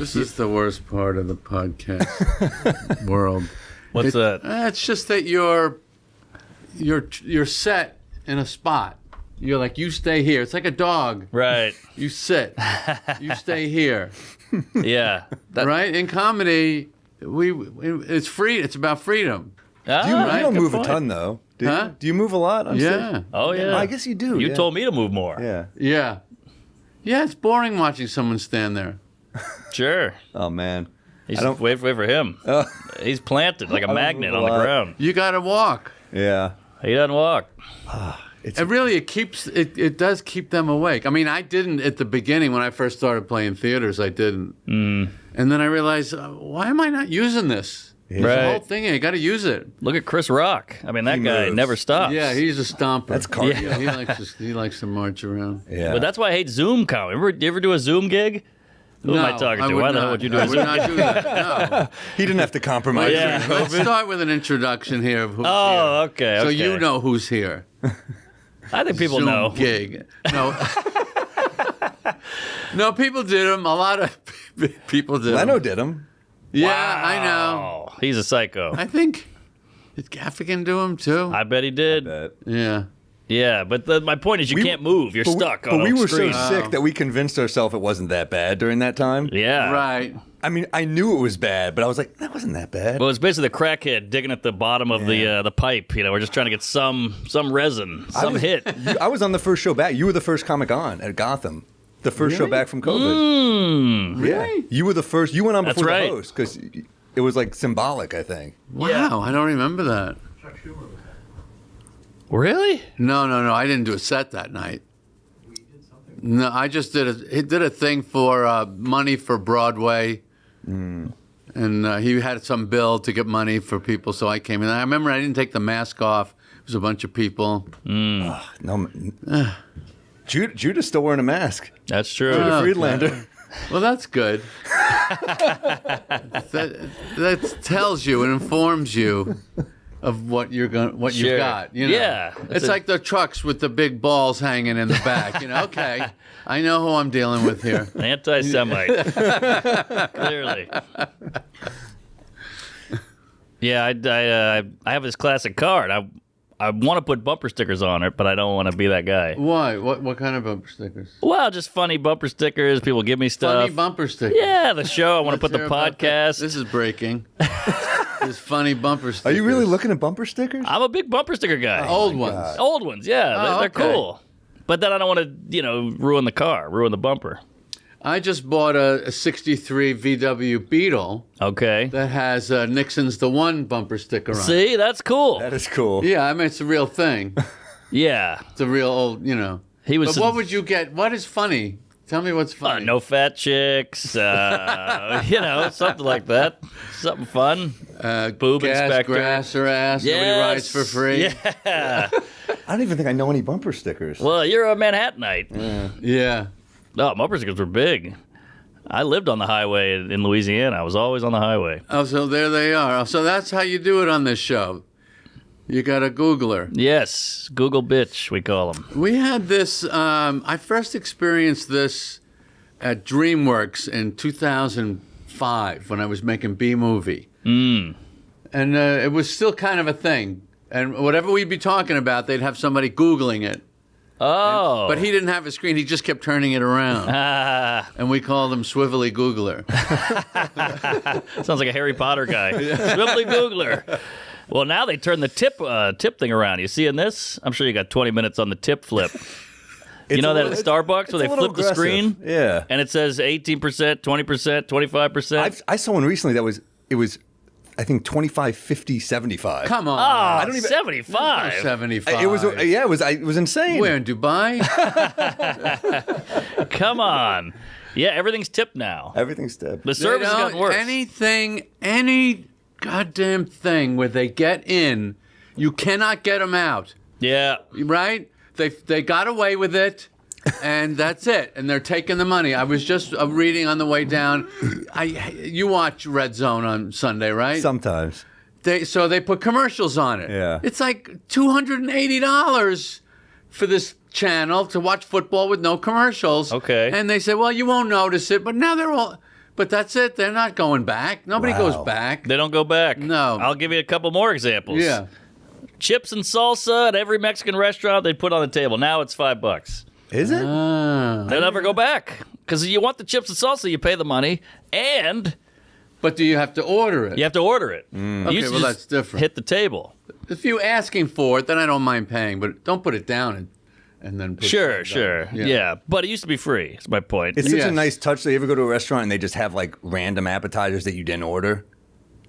This is the worst part of the podcast world. What's that? It's just that you're set in a spot. You're like, you stay here. It's like a dog. Right. You sit. You stay here. Yeah. Right? In comedy, it's free. It's about freedom. You don't move point. a ton, though. Do you? Huh? Do you move a lot on Yeah. stage? Oh, yeah. I guess you do. You yeah. told me to move more. Yeah. Yeah. Yeah, it's boring watching someone stand there. Sure. Oh, man. Wait for him. He's planted like a magnet on the ground. You got to walk. Yeah. He doesn't walk. It does keep them awake. I mean, I didn't at the beginning when I first started playing theaters. I didn't. And then I realized, why am I not using this? Yeah. Right. The whole thing, you got to use it. Look at Chris Rock. I mean, that He guy moves. never stops. Yeah, he's a stomper. That's cardio. Yeah, he likes to march around. Yeah. But that's why I hate Zoom comedy. Do you ever do a Zoom gig? Who am I talking to? Why the hell would you do I a would Zoom not do that. No. He didn't have to compromise. Yeah. Let's start with an introduction here of who's Oh, here. okay. So you know who's here. I think people Zoom know. Gig. No. No, people did them. A lot of people did them. Leno did him. Yeah, I know. Oh, he's a psycho. I think, did Gaffigan do them too? I bet he did. Yeah. Yeah, but my point is you can't move. You're stuck on But we a were screen. so sick that we convinced ourselves it wasn't that bad during that time. Yeah. Right. I mean, I knew it was bad, but I was like, that wasn't that bad. Well, it's basically the crackhead digging at the bottom of the pipe. You know, we're just trying to get some resin, some hit. I was on the first show back. You were the first comic on at Gotham. The first show back from COVID. Really? Yeah. You were the first. You went on That's before right. the host because it was like symbolic, I think. Wow, I don't remember that. Really? No. I didn't do a set that night. No, I just did a thing for money for Broadway. And he had some bill to get money for people, so I came in. I remember I didn't take the mask off. It was a bunch of people. No, Judah's still wearing a mask. That's true. Judah okay. Friedlander. Well, that's good. that tells you and informs you of what you've Sure. got. You know? Yeah. It's like the trucks with the big balls hanging in the back. You know, okay, I know who I'm dealing with here. Anti-Semite. Clearly. Yeah, I have this classic card. I want to put bumper stickers on it, but I don't want to be that guy. Why? What kind of bumper stickers? Well, just funny bumper stickers. People give me stuff. Funny bumper stickers. Yeah, the show. I want to put the Let's hear about that. podcast. This is breaking. This funny bumper stickers. Are you really looking at bumper stickers? I'm a big bumper sticker guy. Old ones? Old ones, yeah. Oh, They're okay. cool. But then I don't want to, ruin the car, ruin the bumper. I just bought a 63 VW Beetle Okay. that has Nixon's the One bumper sticker on it. See, that's cool. That is cool. Yeah, I mean, it's a real thing. Yeah. It's a real old, He was. But what would you get? What is funny? Tell me what's funny. No fat chicks, something like that. Something fun. Boob gas, inspector. grass, or ass. Nobody rides for free. Yeah. I don't even think I know any bumper stickers. Well, you're a Manhattanite. Yeah. No, bumper stickers were big. I lived on the highway in Louisiana. I was always on the highway. Oh, so there they are. So that's how you do it on this show. You got a Googler. Yes, Google bitch, we call them. We had this, I first experienced this at DreamWorks in 2005 when I was making B-Movie. And it was still kind of a thing. And whatever we'd be talking about, they'd have somebody Googling it. Oh. But he didn't have a screen. He just kept turning it around. And we called him Swivelly Googler. Sounds like a Harry Potter guy. Swivelly Googler. Well, now they turn the tip thing around. You seeing this? I'm sure you got 20 minutes on the tip flip. You know that at Starbucks where they flip the screen? Yeah. And it says 18%, 20%, 25%? I saw one recently that was I think 25, 50, 75. Come on. I don't even- 75. 75. It was insane. We're in Dubai. Come on. Yeah, everything's tipped now. Everything's dead. The service has gotten worse. Any goddamn thing where they get in, you cannot get them out. Yeah. Right? They got away with it, and that's it. And they're taking the money. I was just reading on the way down. You watch Red Zone on Sunday, right? Sometimes. So they put commercials on it. Yeah. It's like $280 for this channel to watch football with no commercials. Okay. And they say, well, you won't notice it, but now But that's it. They're not going back. Nobody goes back. They don't go back. No. I'll give you a couple more examples. Yeah. Chips and salsa at every Mexican restaurant they put on the table. Now it's $5. Is it? They never go back. Because you want the chips and salsa, you pay the money, and But do you have to order it? you have to order it. Okay, You just well, that's different. hit the table. If you're asking for it, then I don't mind paying, but don't put it down and then put Sure, it sure. down. Yeah. But it used to be free. That's my point. It's such Yes. a nice touch. So you ever go to a restaurant and they just have like random appetizers that you didn't order?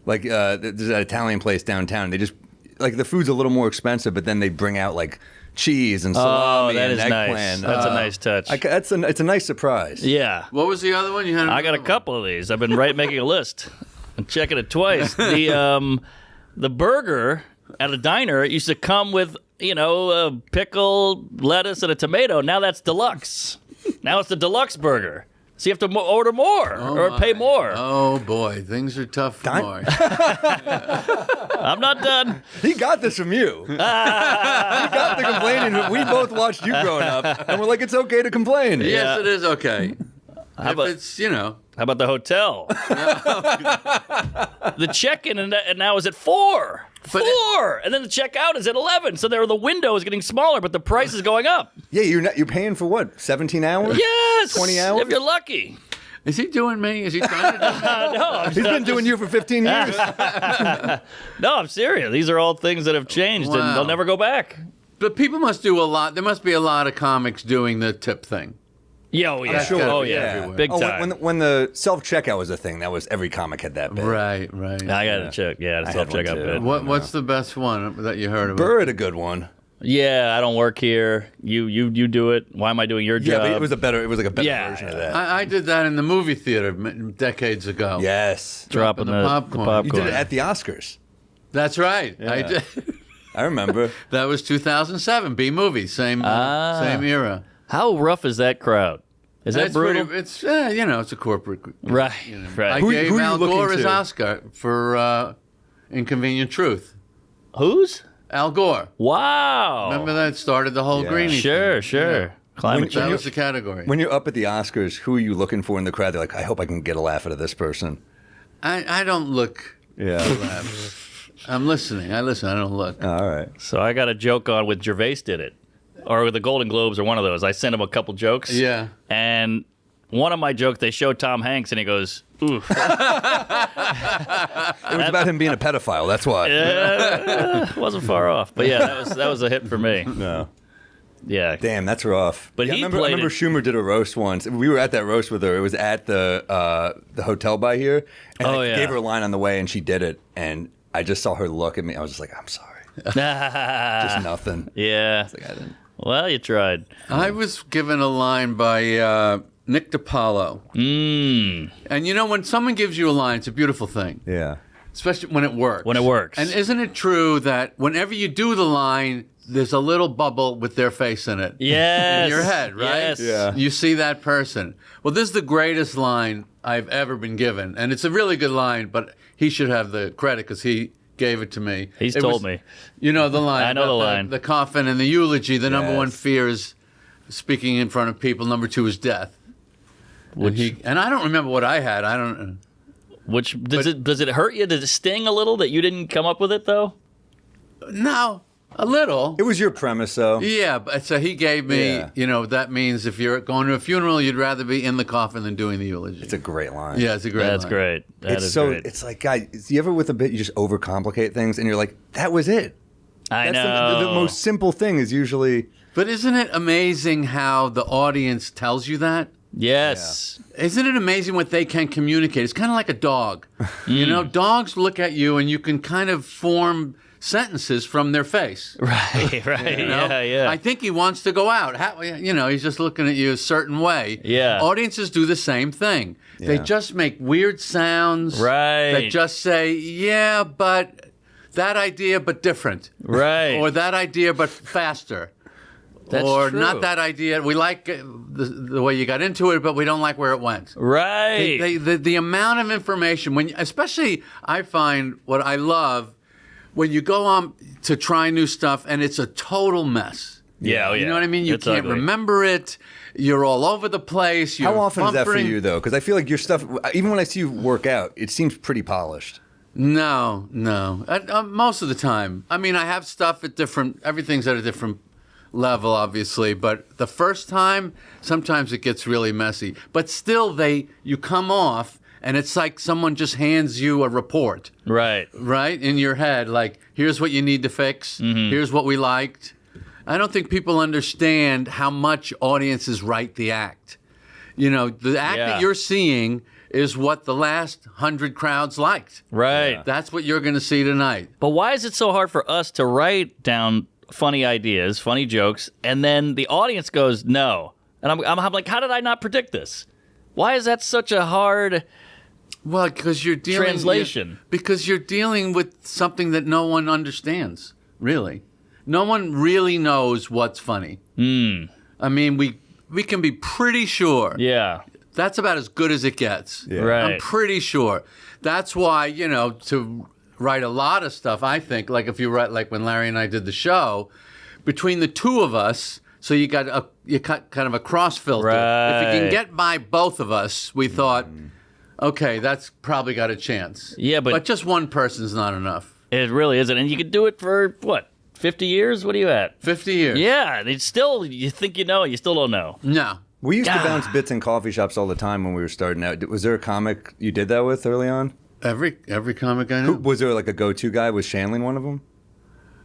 Like there's an Italian place downtown. They just like the food's a little more expensive, but then they bring out like cheese and salami that and is eggplant. nice. That's a nice touch. It's a nice surprise. Yeah. What was the other one you had? I got a couple of these. I've been making a list. I'm checking it twice. The burger at a diner used to come with, a pickle, lettuce, and a tomato. Now that's deluxe. Now it's the deluxe burger. So you have to order more or pay more. Oh boy, things are tough for Mark. I'm not done. He got this from you. He got the complaining. We both watched you growing up, and we're like, it's okay to complain. Yes, it is okay. If about- it's, How about the hotel? The check-in and now is at 4. But 4! And then the check-out is at 11. So the window is getting smaller, but the price is going up. Yeah, you're paying for what? 17 hours? Yes! 20 hours? If you're lucky. is he doing me? Is he trying to do me? No, He's been doing you for 15 years. No, I'm serious. These are all things that have changed, and Wow. they'll never go back. But people must do a lot. There must be a lot of comics doing the tip thing. Yeah, oh, yeah. Sure. Oh, Yeah. yeah. Everywhere. Big Oh, time. when the self-checkout was a thing, that was every comic had that bit. Right. I got to check. Yeah, the I had one self-checkout too. bit. What's the best one that you heard about? Burr had a good one. Yeah, I don't work here. You do it. Why am I doing your Yeah, job? but it was like a better Yeah. version of that. I did that in the movie theater decades ago. Yes. dropping the popcorn. You did it at the Oscars. That's right. I did. I remember. That was 2007. B movie, same era. How rough is that crowd? Is that It's brutal? It's it's a corporate. Right, right. I Who gave you Al looking Gore his to? Oscar for Inconvenient Truth. Whose? Al Gore. Wow. Remember that started the whole Yeah. Greenie Sure, thing. sure. Yeah. Climate That change. was the category. When you're up at the Oscars, who are you looking for in the crowd? They're like, I hope I can get a laugh out of this person. I don't look. Yeah. I'm listening. I listen. I don't look. All right. So I got a joke on with Gervais did it, or with the Golden Globes or one of those. I sent him a couple jokes. Yeah. And one of my jokes, they showed Tom Hanks, and he goes, "Ooh, It was about him being a pedophile. That's why. wasn't far off." But yeah, that was a hit for me. No. Yeah. Damn, that's rough. But Yeah, he I played remember it- Schumer did a roast once. We were at that roast with her. It was at the hotel by here. And Oh, I yeah. gave her a line on the way, and she did it. And I just saw her look at me. I was just like, I'm sorry. Just nothing. Yeah. Like, I didn't. Well, you tried. I was given a line by Nick DiPaolo. And when someone gives you a line, it's a beautiful thing, Yeah. especially when it works. When it works. And isn't it true that whenever you do the line, there's a little bubble with their face in it? Yes. In your head, right? Yes. Yeah. You see that person. Well, this is the greatest line I've ever been given. And it's a really good line, but he should have the credit because he gave it to me. He's It told was- me. You know the line. I know the about line. The coffin and the eulogy. The number one Yes. fear is speaking in front of people. Number 2 is death. And I don't remember what I had. I don't. Which does it hurt you? Does it sting a little that you didn't come up with it though? No, a little. It was your premise, though. Yeah, but so he gave me. Yeah. That means if you're going to a funeral, you'd rather be in the coffin than doing the eulogy. It's a great line. Yeah, it's a great. That's line. great. That It's is so. great. It's like, guys, you ever with a bit, you just overcomplicate things, and you're like, that was it. I That's know. the most simple thing is usually. But isn't it amazing how the audience tells you that? Yes. Isn't it amazing what they can communicate? It's kind of like a dog. Dogs look at you and you can kind of form sentences from their face. Right. Right. You know? Yeah. I think he wants to go out. He's just looking at you a certain way. Yeah. Audiences do the same thing. They Yeah. just make weird sounds. Right. That just say, yeah, but that idea, but different. Right. Or that idea, but faster. That's or true. not that idea. We like the way you got into it, but we don't like where it went. Right. The amount of information, especially I find what I love when you go on to try new stuff and it's a total mess. Yeah, oh, yeah. You know what I mean? You It's can't ugly. remember it. You're all over the place. You're How often is that for bumpering. you, though? Because I feel like your stuff, even when I see you work out, it seems pretty polished. No. Most of the time. I mean, I have stuff at everything's at a different level, obviously. But the first time, sometimes it gets really messy. But still, you come off, and it's like someone just hands you a report. Right. Right? In your head, like, here's what you need to fix. Here's what we liked. I don't think people understand how much audiences write the act. You know, the act that you're seeing is what the last 100 crowds liked. Right. That's what you're going to see tonight. But why is it so hard for us to write down funny ideas, funny jokes, and then the audience goes, no? And I'm like, how did I not predict this? Why is that such a hard Well, because you're dealing translation? Because you're dealing with something that no one understands, really. No one really knows what's funny. I mean, we can be pretty sure. Yeah. That's about as good as it gets. Yeah. Right. I'm pretty sure. That's why, to write a lot of stuff, I think, like if you write, like when Larry and I did the show, between the two of us, so you cut kind of a cross filter. If you can Right. get by both of us, we thought, okay, that's probably got a chance. Yeah, but just one person's not enough. it really isn't. And you could do it for, what, 50 years? What are you at? 50 years. Yeah. It's still, you think you know, you still don't know. No. We used to bounce bits in coffee shops all the time when we were starting out. Was there a comic you did that with early on? Every comic I know. Was there like a go-to guy? Was Shanley one of them?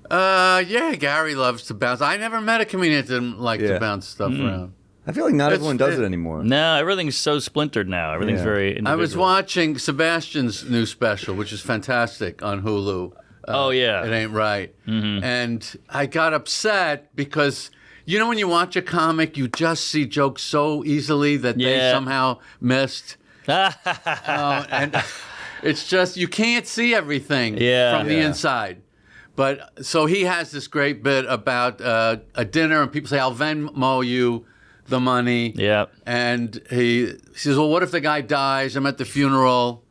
Yeah, Gary loves to bounce. I never met a comedian that didn't like to bounce stuff around. I feel like not It's- everyone does it anymore. No, everything's so splintered now. Everything's Yeah. very individual. I was watching Sebastian's new special, which is fantastic on Hulu. Oh, yeah. It Ain't Right. And I got upset because, when you watch a comic, you just see jokes so easily that they Yeah. somehow missed. And it's just, you can't see everything from the Yeah. inside. But so he has this great bit about a dinner, and people say, I'll Venmo you the money. Yeah. And he says, well, what if the guy dies? I'm at the funeral,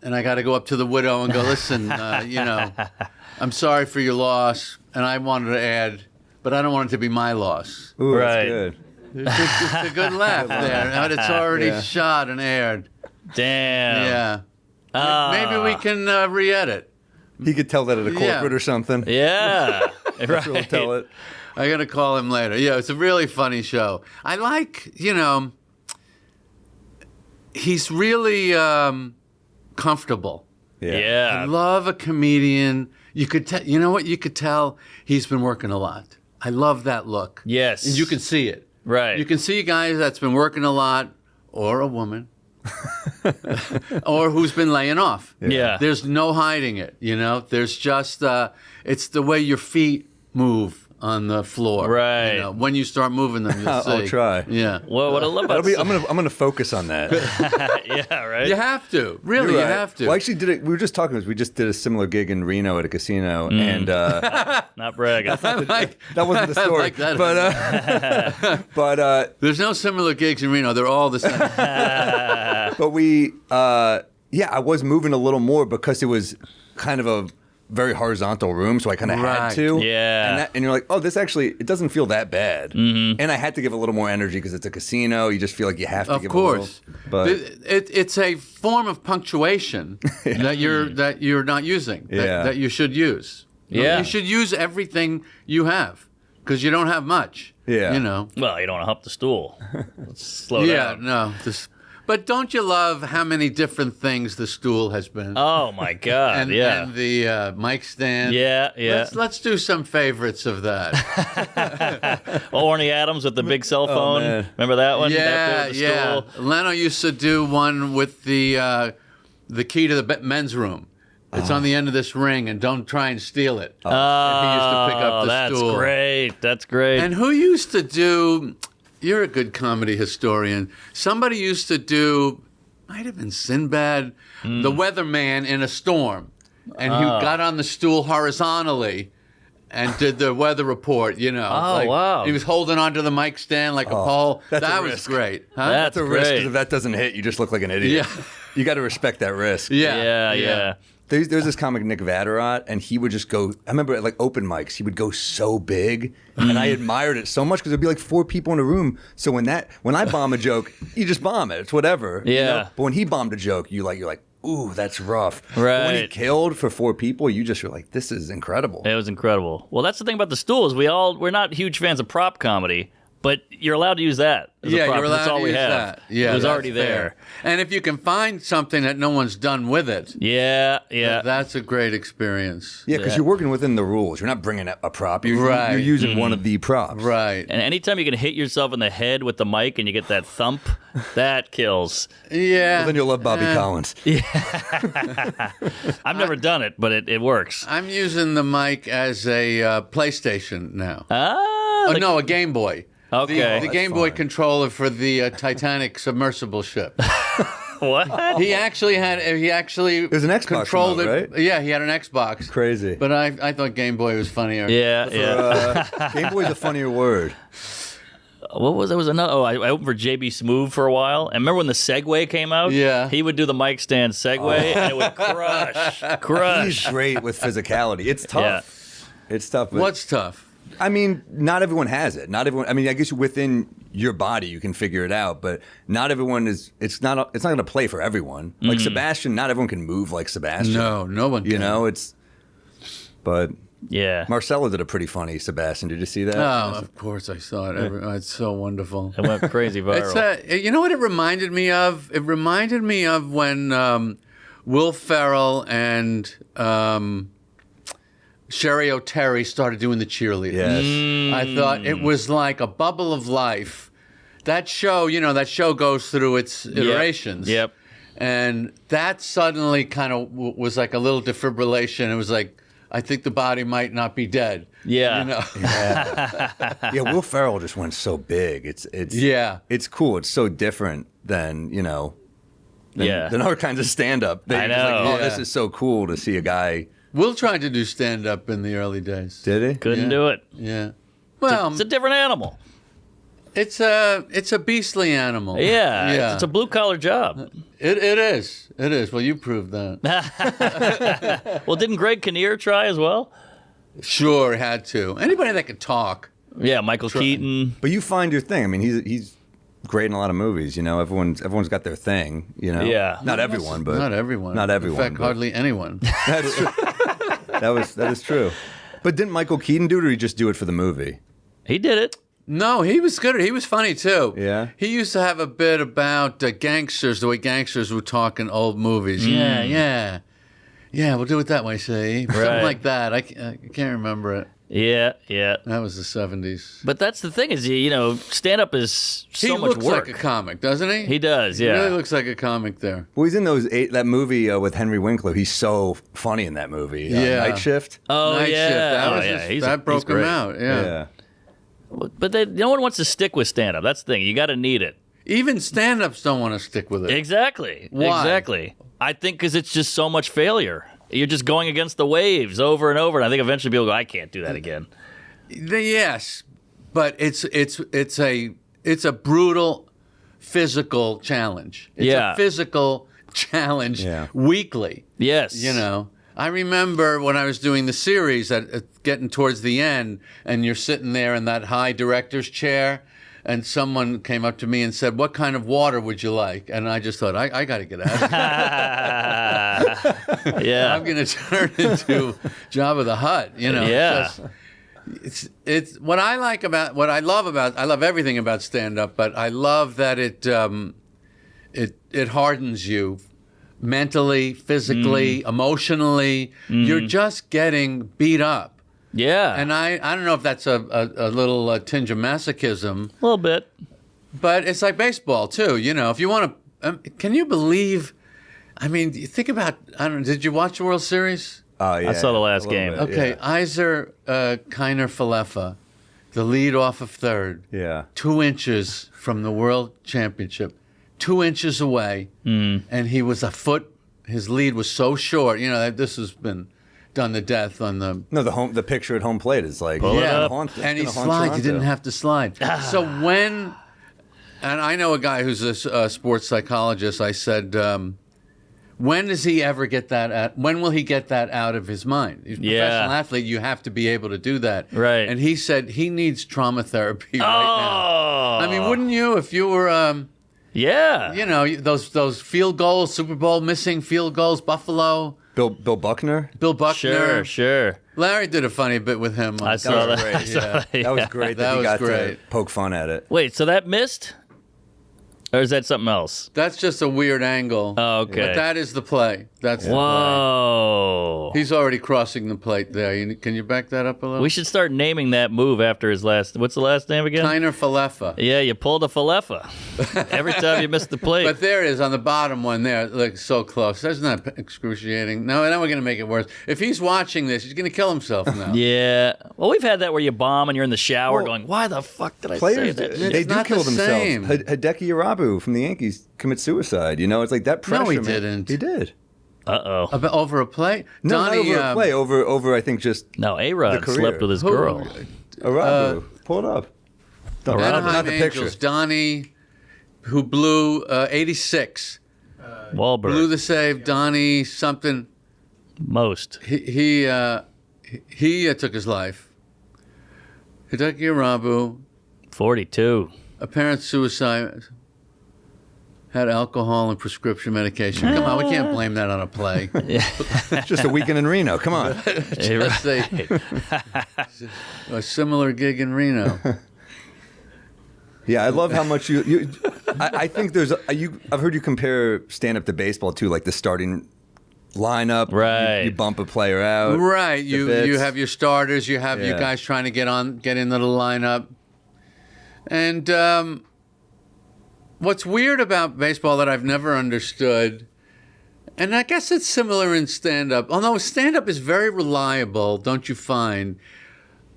and I got to go up to the widow and go, listen, I'm sorry for your loss, and I wanted to add, but I don't want it to be my loss. Ooh, Right. that's good. It's a good laugh there, and it's already shot and aired. Damn. Yeah. Maybe we can re-edit. He could tell that at a corporate or something. Yeah. That's what we'll tell it. I got to call him later. Yeah, it's a really funny show. I like, he's really comfortable. I Yeah. love a comedian. You could tell, you know what? You could tell he's been working a lot. I love that look. Yes. And you can see it. Right. You can see a guy that's been working a lot, or a woman, or who's been laying off. Yeah. There's no hiding it, There's just, it's the way your feet move on the floor. Right. When you start moving them, you'll see. I'll try. Yeah. Well, what I love about I'm gonna focus on that. yeah, right. You have to. Really, You're you right. have to. Well, actually, we were just talking. We just did a similar gig in Reno at a casino, and Not bragging. Like- that wasn't the I story. like that. But There's no similar gigs in Reno. They're all the same. but we, I was moving a little more because it was kind of a very horizontal room, so I kind of had Right. to. Yeah. And you're like, oh, this actually, it doesn't feel that bad. And I had to give a little more energy because it's a casino. You just feel like you have to Of give course. a little. But It's a form of punctuation that you're not using, Yeah. that you should use. Yeah. You should use everything you have because you don't have much. Yeah. Well, you don't want to hump the stool. Let's slow Yeah, down. no. But don't you love how many different things the stool has been? Oh, my God. and the mic stand. Yeah. Let's do some favorites of that. Orny Adams with the big cell phone. man. Remember that one? Yeah, That bit yeah. with the stool? Leno used to do one with the key to the men's room. It's on the end of this ring, and don't try and steal it. And he used to pick up the that's stool. great. That's great. And who used to do? You're a good comedy historian. Somebody used to do. Might have been Sinbad, the weatherman in a storm, and he got on the stool horizontally. And did the weather report, Oh, wow. He was holding onto the mic stand like a pole. that's a That was risk. great. Huh? That's that's a risk, great. 'cause if that doesn't hit, you just look like an idiot. Yeah. You got to respect that risk. Yeah, Yeah. There's this comic, Nick Vatterott, and he would just go, I remember at like open mics, he would go so big, and I admired it so much because there'd be like 4 people in a room. So when I bomb a joke, you just bomb it. It's whatever. Yeah. You know? But when he bombed a joke, you're like, ooh, that's rough. Right. But when he killed for 4 people, you just were like, this is incredible. It was incredible. Well, that's the thing about the stool is we're not huge fans of prop comedy, but you're allowed to use that as a prop. you're allowed That's all to we use have. that. Yeah, it was that's already there. fair. And if you can find something that no one's done with it, Yeah. that's a great experience. Yeah, because you're working within the rules. You're not bringing a prop. You're using one of the props. Right. And anytime you can hit yourself in the head with the mic and you get that thump, that kills. Yeah. Well, then you'll love Bobby Collins. I've never done it, but it works. I'm using the mic as a PlayStation now. Ah, A Game Boy. Okay. The Game Boy controller for the Titanic submersible ship. what? He actually There's an Xbox controlled remote, it. right? Yeah, he had an Xbox. Crazy. But I thought Game Boy was funnier. Yeah. Game Boy's a funnier word. What was it? Was another? Oh, I opened for JB Smoove for a while. And remember when the Segway came out? Yeah. He would do the mic stand Segway, and it would crush. He's great with physicality. It's tough. Yeah. It's tough. But, What's tough? I mean, not everyone has it. Not everyone. I mean, I guess within your body you can figure it out, but not everyone is. It's not going to play for everyone. Like Sebastian, not everyone can move like Sebastian. No one can. You know, But Yeah. Marcelo did a pretty funny Sebastian. Did you see that? Oh, of course I saw it. It's so wonderful. It went crazy viral. You know what it reminded me of? It reminded me of when Will Ferrell and Sherry O'Terry started doing the cheerleaders. Yes. I thought it was like a bubble of life. That show, that show goes through its iterations. Yep. And that suddenly kind of was like a little defibrillation. It was like, I think the body might not be dead. Yeah. Yeah, Will Ferrell just went so big. It's cool. It's so different than than other kinds of stand-up. I know. Like, Yeah. this is so cool to see a guy. Will tried to do stand-up in the early days. Did he? Couldn't Yeah. do it. Yeah. Well, It's a different animal. it's a beastly animal. Yeah. It's a blue-collar job. It is. It is. Well, you proved that. Well, didn't Greg Kinnear try as well? Sure, had to. Anybody that could talk. Yeah, Michael Keaton. But you find your thing. I mean, he's great in a lot of movies. Everyone's got their thing. Yeah. Not everyone, but Not everyone. Not everyone. In fact, but hardly anyone. That's true. That is true. But didn't Michael Keaton do it, or did he just do it for the movie? He did it. No, he was good. He was funny too. Yeah? He used to have a bit about gangsters, the way gangsters would talk in old movies. Yeah. We'll do it that way, see? Something Right. like that. I can't remember it. Yeah. That was the 70s. But that's the thing is, stand-up is so He much looks work. like a comic, doesn't he? He does, He yeah. really looks like a comic there. Well, he's in that movie with Henry Winkler. He's so funny in that movie. Yeah. Night Shift. Oh, Night yeah. Shift. That, was He's broke him great. out. Yeah. But no one wants to stick with stand-up. That's the thing. You got to need it. Even stand-ups don't want to stick with it. Exactly. Why? Exactly. I think because it's just so much failure. You're just going against the waves over and over, and I think eventually people go, I can't do that again. Yes, but it's a brutal physical challenge. It's a physical challenge weekly. Yes. I remember when I was doing the series, getting towards the end, and you're sitting there in that high director's chair, and someone came up to me and said, "What kind of water would you like?" And I just thought, I got to get out of here. Yeah. I'm going to turn into Jabba the Hutt. Yeah. It's what I love everything about stand-up, but I love that it hardens you mentally, physically, emotionally. You're just getting beat up. Yeah. And I don't know if that's a little tinge of masochism, a little bit. but it's like baseball too. If you want to, can you believe? I mean, you think about. I don't know. Did you watch the World Series? Oh, yeah. I saw the last A little game. bit, Okay, yeah. Iser Kiner Falefa, the lead off of third, Yeah. 2 inches from the World Championship, 2 inches away, and he was a foot. His lead was so short. This has been done to death on the. No, the picture at home plate is like Pull it up. And he slides. He didn't have to slide. So and I know a guy who's a sports psychologist. I said, When does he ever get that out? When will he get that out of his mind? He's a professional athlete. You have to be able to do that. Right. And he said he needs trauma therapy right Oh. now. I mean, wouldn't you if you were, Yeah. you know, those field goals, Super Bowl missing field goals, Buffalo, Bill Buckner. Bill Buckner. Sure. Larry did a funny bit with him. I saw that. great. I saw that. That was great that That he was got to great. poke fun at it. Wait, so that missed? Or is that something else? That's just a weird angle. Oh, okay. But that is the play. That's the Whoa. play. He's already crossing the plate there. Can you back that up a little? We should start naming that move after his last. What's the last name again? Kiner Falefa. Yeah, you pulled a Falefa every time you missed the plate. But there it is on the bottom one there, like so close. That's not excruciating. No, now we're going to make it worse. If he's watching this, he's going to kill himself now. Yeah. Well, we've had that where you bomb and you're in the shower Well, going, why the fuck did I say Players, that? they do not kill the themselves. same. Hideki Irabu from the Yankees commits suicide. You know, it's like that pressure. No, he man. didn't. He did. Uh-oh. Over a play? No, Donnie, not over a play. Over I think just No, A-Rod The career. slept with his who- girl. Irabu. Pull it up. No, Anaheim not the Angels, picture. Donnie, who blew 86. Wahlberg. Blew the save. Donnie something. Most. He took his life. Hideki Irabu, 42. apparent suicide, had alcohol and prescription medication. Come on, we can't blame that on a play. It's just a weekend in Reno. Come on. Just a similar gig in Reno. Yeah, I love how much you I think there's I've heard you compare stand-up to baseball too, like the starting lineup. Right. You bump a player out. Right. the You bits. have your starters. You have your Yeah. guys trying to get into the lineup. And what's weird about baseball that I've never understood, and I guess it's similar in stand-up, although stand-up is very reliable, don't you find?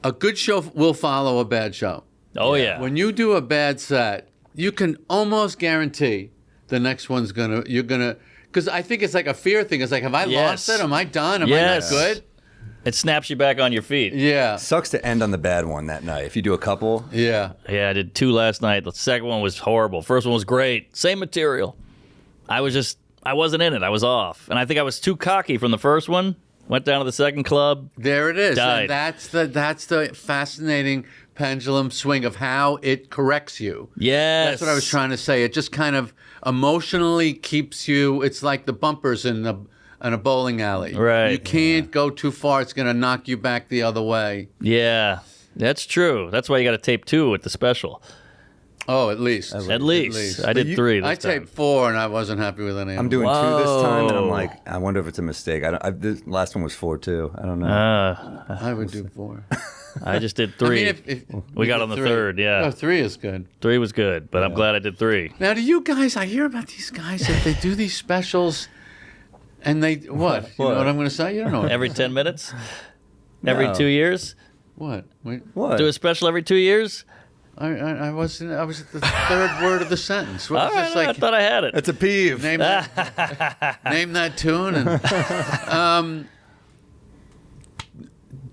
A good show will follow a bad show. Oh, yeah. When you do a bad set, you can almost guarantee the next one's you're gonna, because I think it's like a fear thing. It's like, have I Yes. lost it? Am I done? Am Yes. I not good? It snaps you back on your feet. Yeah. Sucks to end on the bad one that night. If you do a couple, Yeah. Yeah, I did 2 last night. The second one was horrible. First one was great. Same material. I wasn't in it. I was off. And I think I was too cocky from the first one. Went down to the second club. There it is. Died. And that's the fascinating pendulum swing of how it corrects you. Yes. That's what I was trying to say. It just kind of emotionally keeps you. It's like the bumpers in a bowling alley. Right. You can't go too far. It's going to knock you back the other way. Yeah, that's true. That's why you got to tape 2 with the special. Oh, at least. At least. I did you- 3 this I time. taped 4 and I wasn't happy with any. I'm doing 2 this time, and I'm Whoa. like, I wonder if it's a mistake. The last one was 4 too. I don't know. I would do 4. I just did I 3. mean, if We you got did on the 3. third, yeah. Oh, 3 is good. 3 was good, but I'm glad I did 3. Now, do you guys? I hear about these guys that they do these specials, and they what? You know what I'm going to say? You don't know Every 10 minutes? Every No. 2 years? what? Wait, What? Do a special every 2 years? I was at the third word of the sentence. What All is right, this I like? thought I had it. That's a peeve. Name that tune. And,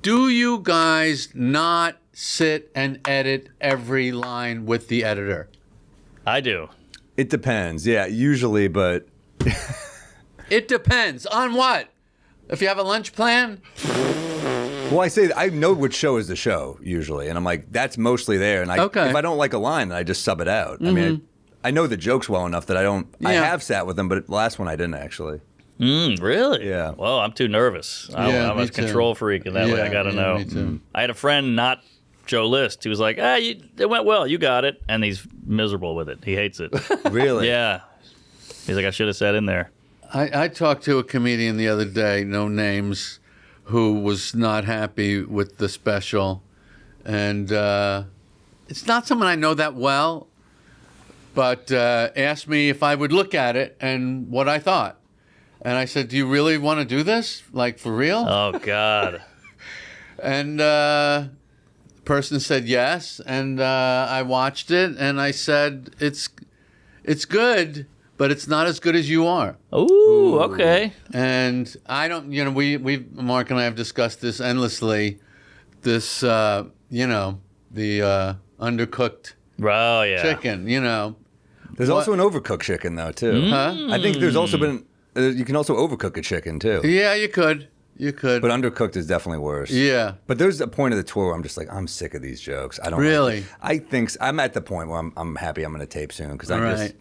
do you guys not sit and edit every line with the editor? I do. It depends. Yeah, usually, but It depends on what. If you have a lunch plan, well, I say I know which show is the show usually, and I'm like, that's mostly there. And Okay. if I don't like a line, then I just sub it out. I mean, I know the jokes well enough that I don't. I Yeah. have sat with them, but the last one I didn't actually. Really? Yeah. Well, I'm too nervous. Yeah, I'm me a too. control freak, and that way I got to know. Me too. I had a friend, not Joe List, who was like, it went well. You got it. And he's miserable with it. He hates it. Really? Yeah. He's like, I should have sat in there. I talked to a comedian the other day, no names, who was not happy with the special. And it's not someone I know that well, but asked me if I would look at it and what I thought. And I said, do you really want to do this? Like, for real? Oh, God. And the person said yes. And I watched it, and I said, it's good, but it's not as good as you are. Ooh, okay. And I don't, we Mark and I have discussed this endlessly. This, the undercooked Oh, yeah. chicken, There's also an overcooked chicken though too. Huh? I think there's also been you can also overcook a chicken too. Yeah, you could. But undercooked is definitely worse. Yeah. But there's a point of the tour where I'm just like, I'm sick of these jokes. I don't Really? Like I think I'm at the point where I'm happy I'm going to tape soon because Right.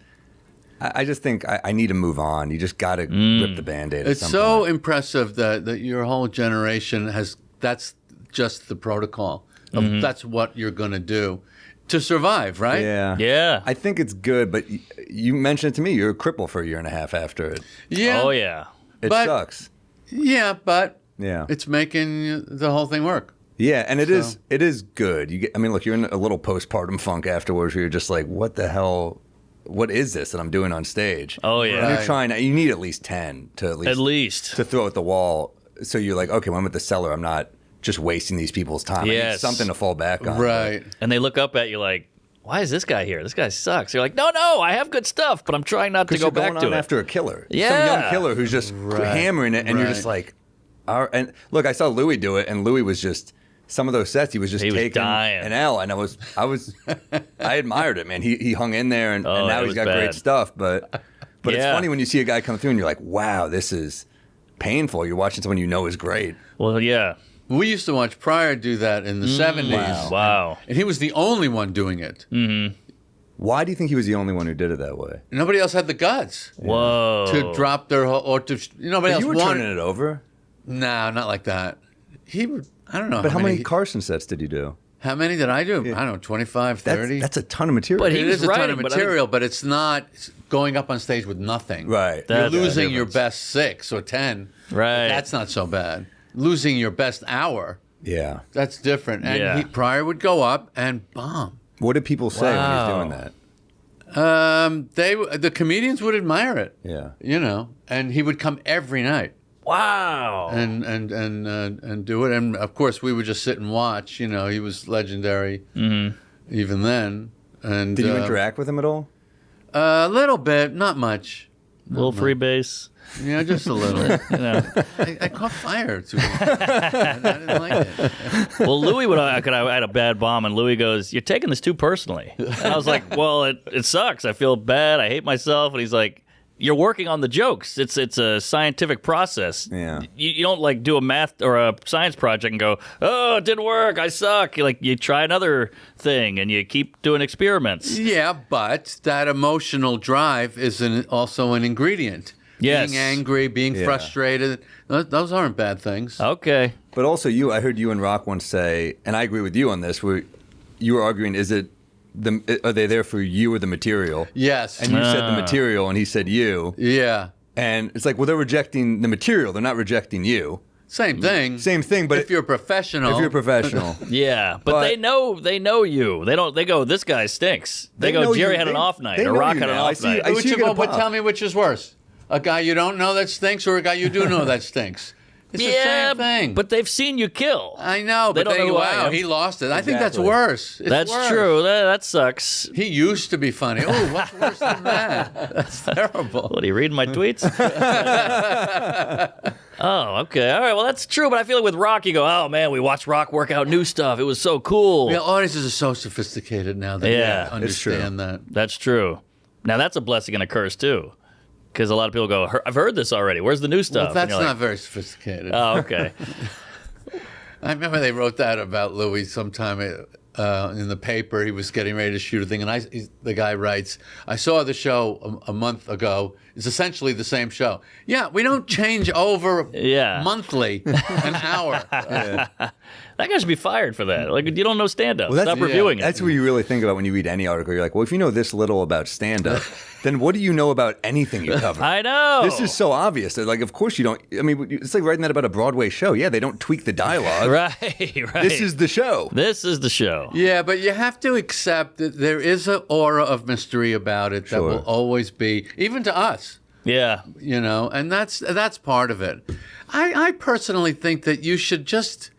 I just think I need to move on. You just got to rip the Band-Aid. It's so impressive that your whole generation has. That's just the protocol. That's what you're going to do to survive, right? Yeah. Yeah. I think it's good, but you mentioned it to me. You're a cripple for a year and a half after it. Yeah. Oh, yeah. It sucks. Yeah, but Yeah. it's making the whole thing work. Yeah, and it is good. I mean, look, you're in a little postpartum funk afterwards where you're just like, what the hell? What is this that I'm doing on stage? Oh, yeah. And you're Right. trying. You need at least 10 to At least. to throw at the wall. So you're like, okay, when I'm at the cellar, I'm not just wasting these people's time. I need Yes. something to fall back on. Right. And they look up at you like, why is this guy here? This guy sucks. You're like, no, I have good stuff, but I'm trying not to Because go you're back going to on it. after a killer. Yeah. Some young killer who's just hammering it, and you're just like, and look, I saw Louis do it, and Louis was just, some of those sets, he was just He was taking dying. an L, and I admired it, man. He hung in there, and Oh, now it he's was got bad. great stuff, but it's Yeah. funny when you see a guy come through, and you're like, wow, this is painful. You're watching someone you know is great. Well, yeah. We used to watch Pryor do that in the 70s. Wow. And he was the only one doing it. Why do you think he was the only one who did it that way? Nobody else had the guts Whoa. to drop their whole, or to, nobody else You were wanted. turning it over. No, not like that. He would, I don't know. But how many Carson sets did you do? How many did I do? I don't know, 25, 30. That's a ton of material. But he It was is a ton writing, of but I mean- material, but it's not going up on stage with nothing. Right. You're That's the losing your difference. best 6 or 10. Right. That's not so bad. Losing your best hour, Yeah. that's different. And Yeah. Pryor would go up and bomb. What did people say when Wow. he's doing that? The comedians would admire it. Yeah. And he would come every night Wow. and do it. And of course, we would just sit and watch. He was legendary even then. And Did you interact with him at all? a little bit, not much. Little free base. Yeah, just a little. You know. I caught fire too. I didn't like it. Well, Louis I had a bad bomb, and Louis goes, "You're taking this too personally." And I was like, "Well, it sucks. I feel bad. I hate myself." And he's like, "You're working on the jokes. It's a scientific process. Yeah. You don't like do a math or a science project and go, oh, it didn't work. I suck. You try another thing and you keep doing experiments." Yeah, but that emotional drive is also an ingredient. Yes. Being angry, being Yeah. frustrated, those aren't bad things. Okay. But also, I heard you and Rock once say, and I agree with you on this, where you were arguing, are they there for you or the material? Yes. And you said the material, and he said you. Yeah. And it's like, well, they're rejecting the material. They're not rejecting you. Same thing. Same thing, but if you're a professional. if you're a professional. Yeah, but But- they know you. They go, this guy stinks. They know go, Jerry you. had an They- off night, they or know Rock you had an now. I off see- night. I see you get a But pop. tell me which is worse. A guy you don't know that stinks or a guy you do know that stinks? It's the same thing. but they've seen you kill. I know, They but don't know who I wow, am. he lost it. I think that's Exactly. worse. It's That's worse. true. That sucks. He used to be funny. Oh, what's worse than that? That's terrible. What, are you reading my tweets? Oh, okay. All right. Well, that's true. But I feel like with Rock, you go, oh, man, we watched Rock work out new stuff. It was so cool. Yeah, audiences are so sophisticated now that Yeah, they understand that. That's true. Now, that's a blessing and a curse, too. Because a lot of people go, I've heard this already. Where's the new stuff? Well, that's And you're not very sophisticated. Oh, okay. I remember they wrote that about Louis sometime in the paper. He was getting ready to shoot a thing, and the guy writes, "I saw the show a month ago. It's essentially the same show." Yeah, we don't change over Yeah. monthly, an hour. That guy should be fired for that. Like, you don't know stand-up. Well, that's- Stop reviewing it. That's what you really think about when you read any article. You're like, well, if you know this little about stand-up, then what do you know about anything you cover? I know. This is so obvious. Like, of course you don't. I mean, it's like writing that about a Broadway show. Yeah, they don't tweak the dialogue. Right. This is the show. This is the show. Yeah, but you have to accept that there is an aura of mystery about it that Sure. will always be, even to us. Yeah. And that's part of it. I personally think that you should just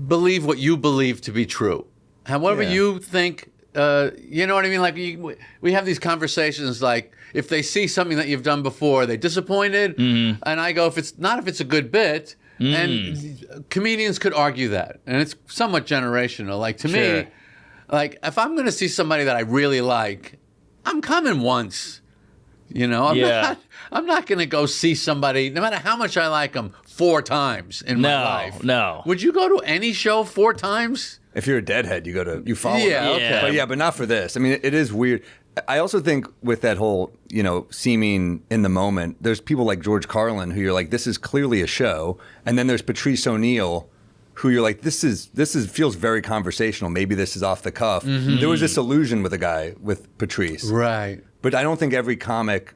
believe what you believe to be true. However Yeah. you think, you know what I mean? Like we have these conversations like if they see something that you've done before, are they disappointed? Mm-hmm. And I go, if it's a good bit, and comedians could argue that. And it's somewhat generational. Like to Sure. me, like if I'm going to see somebody that I really like, I'm coming once. You know, I'm not going to go see somebody, no matter how much I like them, 4 times in my life. No. Would you go to any show 4 times? If you're a deadhead, you follow. Yeah, them. okay. But not for this. I mean, it is weird. I also think with that whole, seeming in the moment, there's people like George Carlin who you're like, this is clearly a show, and then there's Patrice O'Neill, who you're like, this feels very conversational. Maybe this is off the cuff. Mm-hmm. There was this illusion with Patrice, Right. but I don't think every comic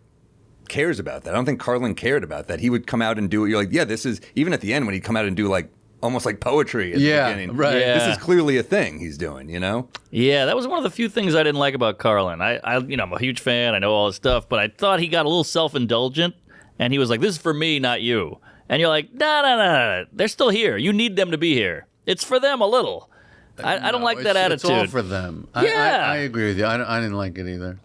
cares about that. I don't think Carlin cared about that. He would come out and do it. You're like, yeah, this is, even at the end when he'd come out and do like almost like poetry at the beginning. Right. Yeah. This is clearly a thing he's doing, Yeah, that was one of the few things I didn't like about Carlin. I'm a huge fan. I know all his stuff, but I thought he got a little self-indulgent, and he was like, "This is for me, not you." And you're like, no. They're still here. You need them to be here. It's for them a little. I don't like that attitude. It's all for them. Yeah. I agree with you. I didn't like it either.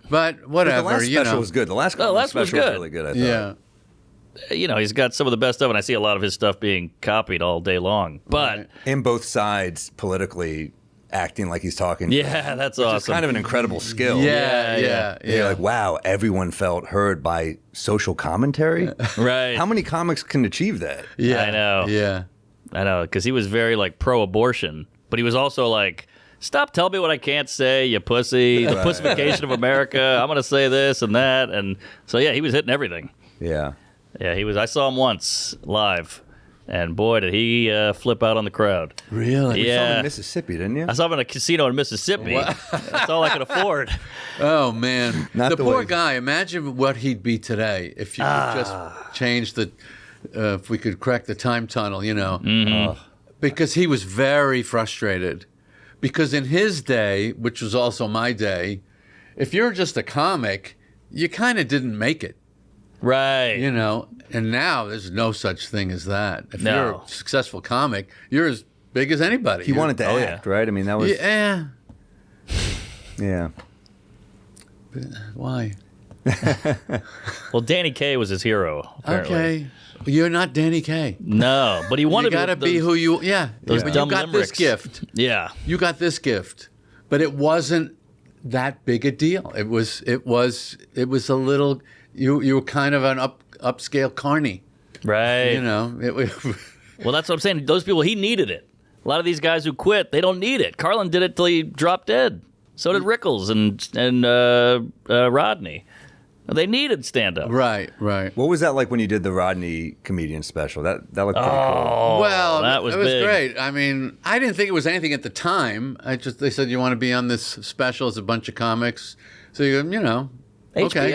But whatever. But the last special was good. The last last special was was good. really good, I thought. Yeah. He's got some of the best stuff, and I see a lot of his stuff being copied all day long. But Right. And both sides politically acting like he's talking. yeah, that's Which awesome. is kind of an incredible skill. Yeah. You're like, wow, everyone felt heard by social commentary. Right. How many comics can achieve that? Yeah. I know. Yeah. I know, because he was very like pro-abortion, but he was also like, "Stop telling me what I can't say, you pussy. The pussification of America. I'm gonna say this and that." And so yeah, he was hitting everything. Yeah. Yeah, he was. I saw him once live, and boy, did he flip out on the crowd. Really? You saw him Yeah. in Mississippi, didn't you? I saw him in a casino in Mississippi. That's all I could afford. Oh man, Not the the poor way- guy. Imagine what he'd be today if you could just change the, if we could crack the time tunnel. Because he was very frustrated. Because in his day, which was also my day, if you're just a comic, you kind of didn't make it. Right. And now there's no such thing as that. If No. you're a successful comic, you're as big as anybody. He wanted to Oh, act, right? I mean, that was. Yeah. Yeah. Why? Well, Danny Kaye was his hero. Apparently. Okay. You're not Danny Kaye. No, but he wanted You got to be who you. Yeah. those But dumb you got limericks. this gift. Yeah. You got this gift, but it wasn't that big a deal. It was a little. You were kind of an upscale carny. Right. Well, that's what I'm saying. Those people, he needed it. A lot of these guys who quit, they don't need it. Carlin did it till he dropped dead. So did Rickles and Rodney. They needed stand-up. Right. What was that like when you did the Rodney comedian special? That looked pretty cool. Well, that was it was big. great. I mean, I didn't think it was anything at the time. They said you want to be on this special as a bunch of comics. So okay.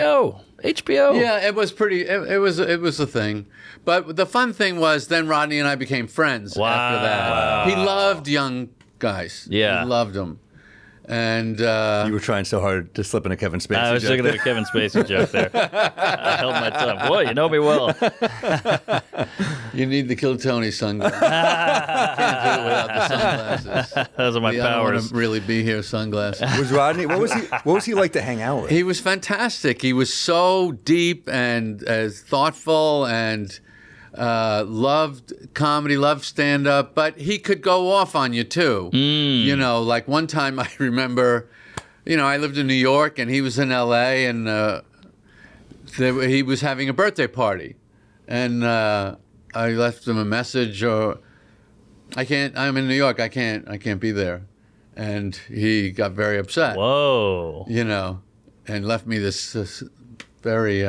HBO. Yeah, it was pretty. It was a thing, but the fun thing was then Rodney and I became friends after that. He loved young guys. Yeah. he loved them, and You were trying so hard to slip in a Kevin Spacey I was joke thinking of there. a Kevin Spacey joke there. I held my tongue. Boy, you know me well. you need the Kill Tony sunglasses. Can't do it without the sunglasses. Those are my I don't want powers. to really be here, sunglasses. Was Rodney? What was he like to hang out with? He was fantastic. He was so deep and thoughtful and loved comedy, loved stand-up, but he could go off on you too. Like one time I remember, I lived in New York and he was in L.A. and he was having a birthday party. And I left him a message I'm in New York, I can't be there. And he got very upset. Whoa. And left me this very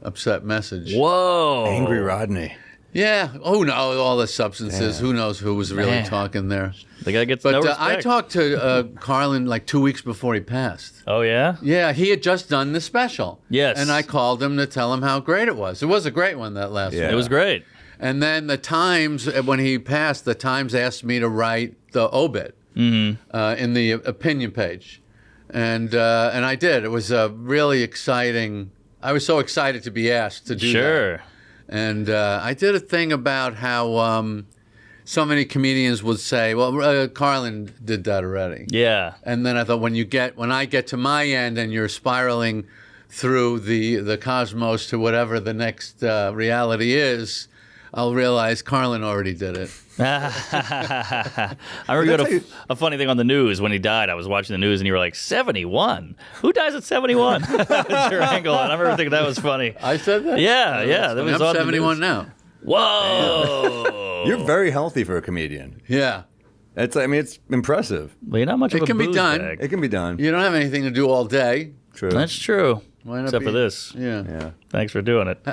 upset message. Whoa. Angry Rodney. Yeah. Oh no, all the substances. Yeah. Who knows who was really Man. talking there? The guy gets But no I respect. talked to Carlin like 2 weeks before he passed. Oh, yeah? Yeah, he had just done the special. Yes. And I called him to tell him how great it was. It was a great one, that last Yeah. one. It was great. And then the Times, when he passed, the Times asked me to write the obit in the opinion page. And I did. It was a really exciting. I was so excited to be asked to do that. Sure. And I did a thing about how so many comedians would say, well, Carlin did that already. Yeah. And then I thought, when I get to my end and you're spiraling through the cosmos to whatever the next reality is, I'll realize Carlin already did it. I remember a funny thing on the news when he died. I was watching the news and you were like, 71? Who dies at 71? That's your angle. And I remember thinking that was funny. I said that? Yeah. That was I'm on the 71 news. now. Whoa. You're very healthy for a comedian. Yeah. It's impressive. Well, you're not much of a It can be booze done. bag. It can be done. You don't have anything to do all day. True. That's true. Why not Except be- for this. Yeah. Yeah. Thanks for doing it.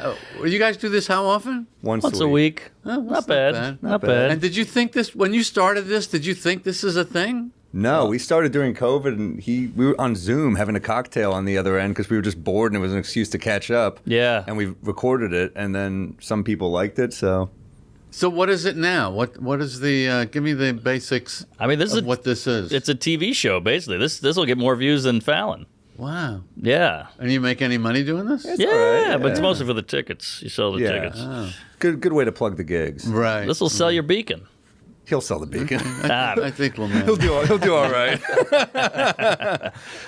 You guys do this how often? Once a week. Oh, Not that's bad. Not bad. bad. And did you think this, when you started this, did you think this is a thing? No, we started during COVID, and we were on Zoom having a cocktail on the other end because we were just bored, and it was an excuse to catch up. Yeah. And we recorded it, and then some people liked it, so. So what is it now? What is the, give me the basics I mean, this of is what this is. It's a TV show, basically. This will get more views than Fallon. Wow. Yeah. And you make any money doing this? Yeah, all right, but it's yeah. mostly for the tickets. You sell the Yeah. tickets. Good way to plug the gigs. Right. This will sell your beacon. He'll sell the beacon. I think we'll He'll manage. do all right.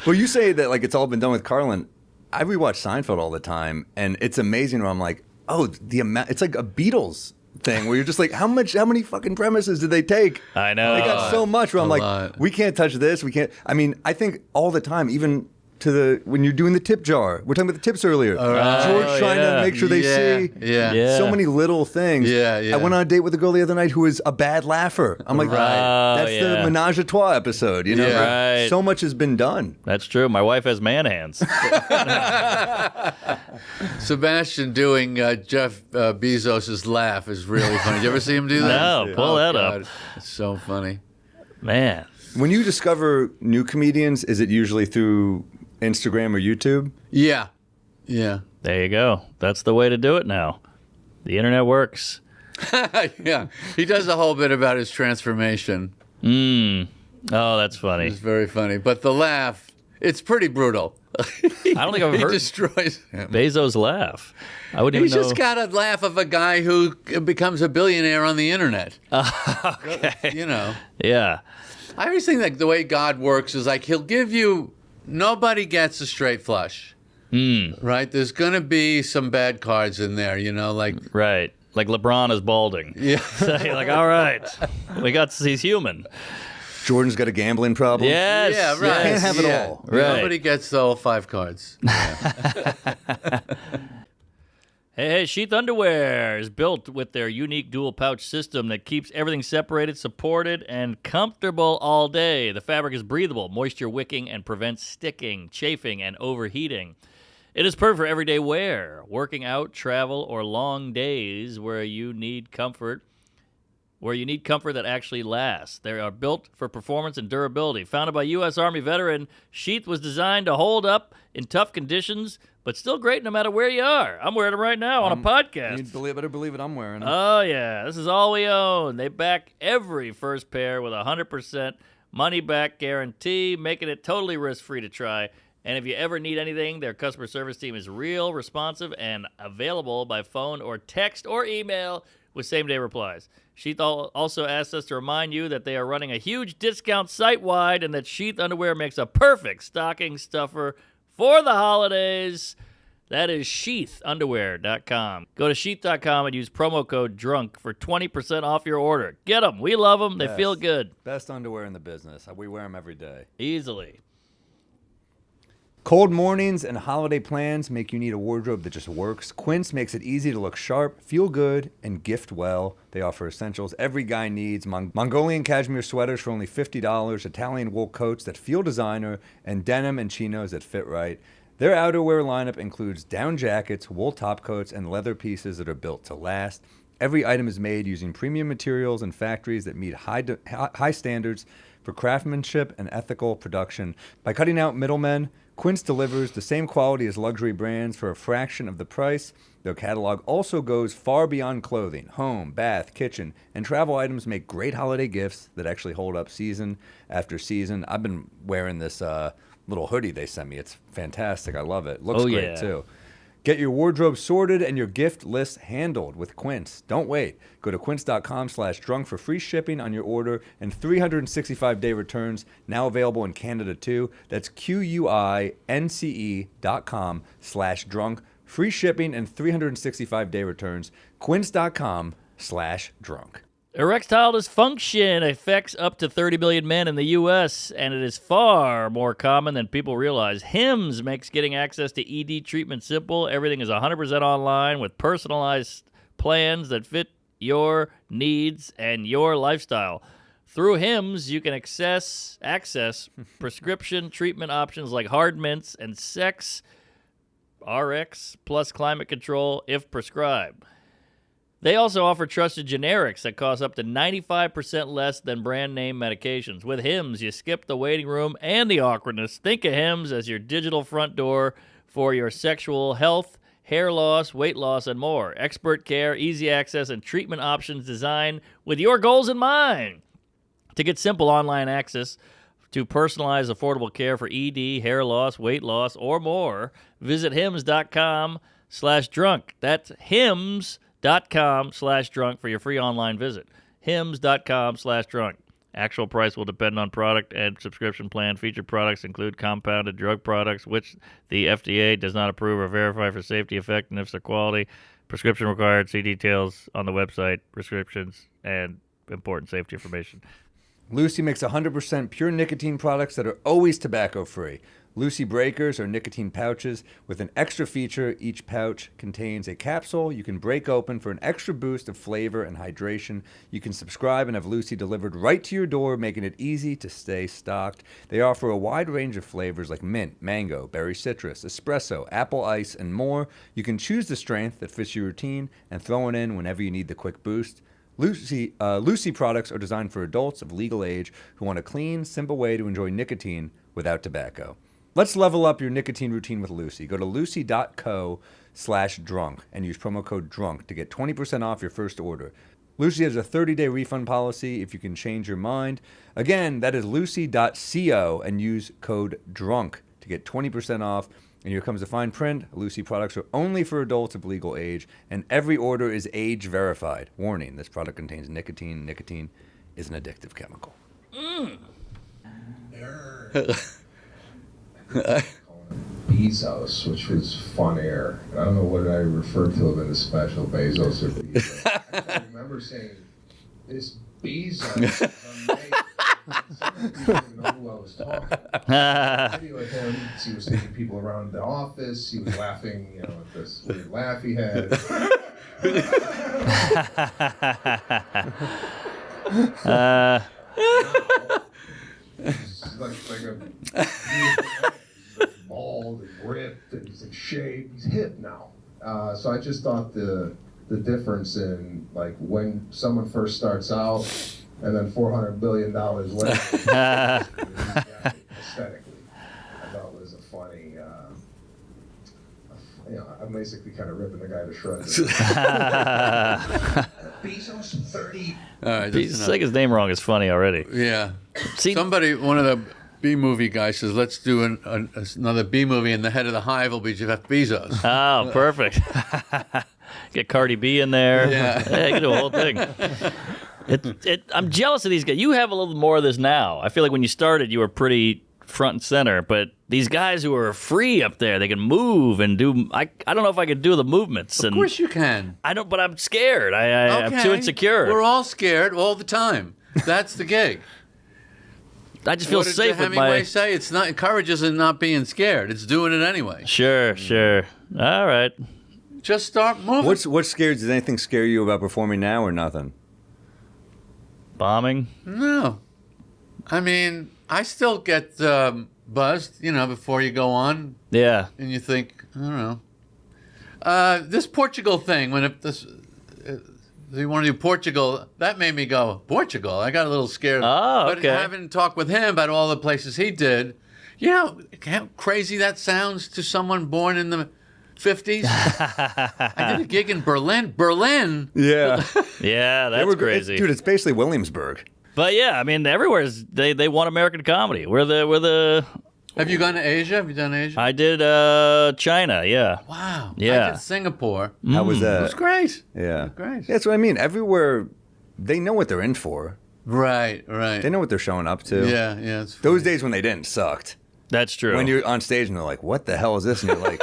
Well, you say that like it's all been done with Carlin. I rewatch Seinfeld all the time, and it's amazing where I'm like, oh, the amount. It's like a Beatles thing where you're just like, how many fucking premises did they take? I know. They got so much where I'm A like, lot. we can't touch this. We can't. I mean, I think all the time, even to when you're doing the tip jar. We're talking about the tips earlier. right. George trying yeah. to make sure they see. Yeah. So many little things. Yeah, yeah. I went on a date with a girl the other night who was a bad laugher. I'm like, Right. that's Oh, the yeah. menage a trois episode, you know? Yeah. Right. So much has been done. That's true. My wife has man hands. Sebastian doing Jeff Bezos' laugh is really funny. Did you ever see him do that? No, pull that up. God. It's so funny. Man. When you discover new comedians, is it usually through Instagram or YouTube? Yeah. Yeah. There you go. That's the way to do it now. The internet works. Yeah. He does a whole bit about his transformation. Oh, that's funny. It's very funny. But the laugh, it's pretty brutal. I don't think I've He heard destroys him. Bezos laugh. I wouldn't He's even know. just got a laugh of a guy who becomes a billionaire on the internet. Okay. You know. Yeah. I always think that the way God works is like he'll give you, nobody gets a straight flush. Right? There's going to be some bad cards in there, you know, like. Right. Like LeBron is balding. Yeah. So you're like, all right. He's human. Jordan's got a gambling problem. Yes. Yeah, right. Can't have it Yeah. all. Right. Nobody gets the whole 5 cards. Hey, Sheath Underwear is built with their unique dual pouch system that keeps everything separated, supported, and comfortable all day. The fabric is breathable, moisture wicking, and prevents sticking, chafing, and overheating. It is perfect for everyday wear, working out, travel, or long days where you need comfort that actually lasts. They are built for performance and durability. Founded by U.S. Army veteran, Sheath was designed to hold up in tough conditions, but still great no matter where you are. I'm wearing them right now on a podcast. You better believe it, I'm wearing them. Oh, yeah. This is all we own. They back every first pair with a 100% money-back guarantee, making it totally risk-free to try. And if you ever need anything, their customer service team is real, responsive, and available by phone or text or email with same-day replies. Sheath also asked us to remind you that they are running a huge discount site-wide and that Sheath Underwear makes a perfect stocking stuffer for the holidays. That is sheathunderwear.com. Go to sheath.com and use promo code DRUNK for 20% off your order. Get them. We love them. They feel good. Best underwear in the business. We wear them every day. Easily. Cold mornings and holiday plans make you need a wardrobe that just works. Quince makes it easy to look sharp, feel good, and gift well. They offer essentials every guy needs. Mongolian cashmere sweaters for only $50, Italian wool coats that feel designer, and denim and chinos that fit right. Their outerwear lineup includes down jackets, wool top coats, and leather pieces that are built to last. Every item is made using premium materials and factories that meet high standards for craftsmanship and ethical production. By cutting out middlemen, Quince delivers the same quality as luxury brands for a fraction of the price. Their catalog also goes far beyond clothing. Home, bath, kitchen, and travel items make great holiday gifts that actually hold up season after season. I've been wearing this little hoodie they sent me. It's fantastic. I love it. Looks great, too. Get your wardrobe sorted and your gift list handled with Quince. Don't wait. Go to quince.com/drunk for free shipping on your order and 365-day returns, now available in Canada too. That's QUINCE.com/drunk. Free shipping and 365-day returns. Quince.com/drunk. Erectile dysfunction affects up to 30 million men in the U.S., and it is far more common than people realize. Hims makes getting access to ED treatment simple. Everything is 100% online with personalized plans that fit your needs and your lifestyle. Through Hims, you can access prescription treatment options like hard mints and sex, RX, plus climate control if prescribed. They also offer trusted generics that cost up to 95% less than brand name medications. With Hims, you skip the waiting room and the awkwardness. Think of Hims as your digital front door for your sexual health, hair loss, weight loss, and more. Expert care, easy access, and treatment options designed with your goals in mind. To get simple online access to personalized, affordable care for ED, hair loss, weight loss, or more, visit hims.com/drunk. That's hims.com/drunk for your free online visit. hims.com/drunk. Actual price will depend on product and subscription plan. Featured products include compounded drug products, which the FDA does not approve or verify for safety, effectiveness, or quality. Prescription required. See details on the website, prescriptions, and important safety information. Lucy makes 100% pure nicotine products that are always tobacco-free. Lucy Breakers are nicotine pouches with an extra feature. Each pouch contains a capsule you can break open for an extra boost of flavor and hydration. You can subscribe and have Lucy delivered right to your door, making it easy to stay stocked. They offer a wide range of flavors like mint, mango, berry citrus, espresso, apple ice, and more. You can choose the strength that fits your routine and throw it in whenever you need the quick boost. Lucy products are designed for adults of legal age who want a clean, simple way to enjoy nicotine without tobacco. Let's level up your nicotine routine with Lucy. Go to lucy.co/drunk and use promo code DRUNK to get 20% off your first order. Lucy has a 30-day refund policy if you can change your mind. Again, that is lucy.co and use code DRUNK to get 20% off. And here comes the fine print. Lucy products are only for adults of legal age, and every order is age verified. Warning, this product contains nicotine. Nicotine is an addictive chemical. Bezos, which was fun air. And I don't know what I referred to him in the special, Bezos or Bezos. I remember saying, this Bezos is amazing. Some people didn't know who I was talking about. Video of him, he was taking people around the office. He was laughing, at this weird laugh he had. He's like he's bald and ripped and he's in shape. He's hip now. So I just thought the difference in like when someone first starts out and then $400 billion later, aesthetically, I thought it was a funny. I'm basically kind of ripping the guy to shreds. Bezos 30. All right, Saying his name wrong is funny already. Yeah. See, One of the B movie guys says, let's do another B movie, and the head of the hive will be Jeff Bezos. oh, perfect. Get Cardi B in there. Yeah. You can do a whole thing. I'm jealous of these guys. You have a little more of this now. I feel like when you started, you were pretty front and center, but these guys who are free up there, they can move and do. I don't know if I could do the movements. Of course you can. I don't, but I'm scared. I'm too insecure. We're all scared all the time. That's the gig. I just feel what did safe with my. Hemingway say? It's not courage isn't not being scared. It's doing it anyway. Sure. All right. Just start moving. What scares? Does anything scare you about performing now or nothing? Bombing? No. I mean, I still get buzzed, before you go on. Yeah. And you think, I don't know. This Portugal thing, you want to do Portugal, that made me go, Portugal? I got a little scared. Oh, okay. But having talked with him about all the places he did, how crazy that sounds to someone born in the 50s. I did a gig in Berlin. Yeah. Yeah, that's crazy. Dude, it's basically Williamsburg. But yeah, I mean, everywhere they want American comedy. We're the. Have you gone to Asia? Have you done Asia? I did China. Yeah. Wow. Yeah. I did Singapore. How was that? It was great. Yeah. Great. That's what I mean. Everywhere, they know what they're in for. Right. They know what they're showing up to. Yeah. It's Those days when they didn't sucked. That's true. When you're on stage and they're like, what the hell is this? And you're like,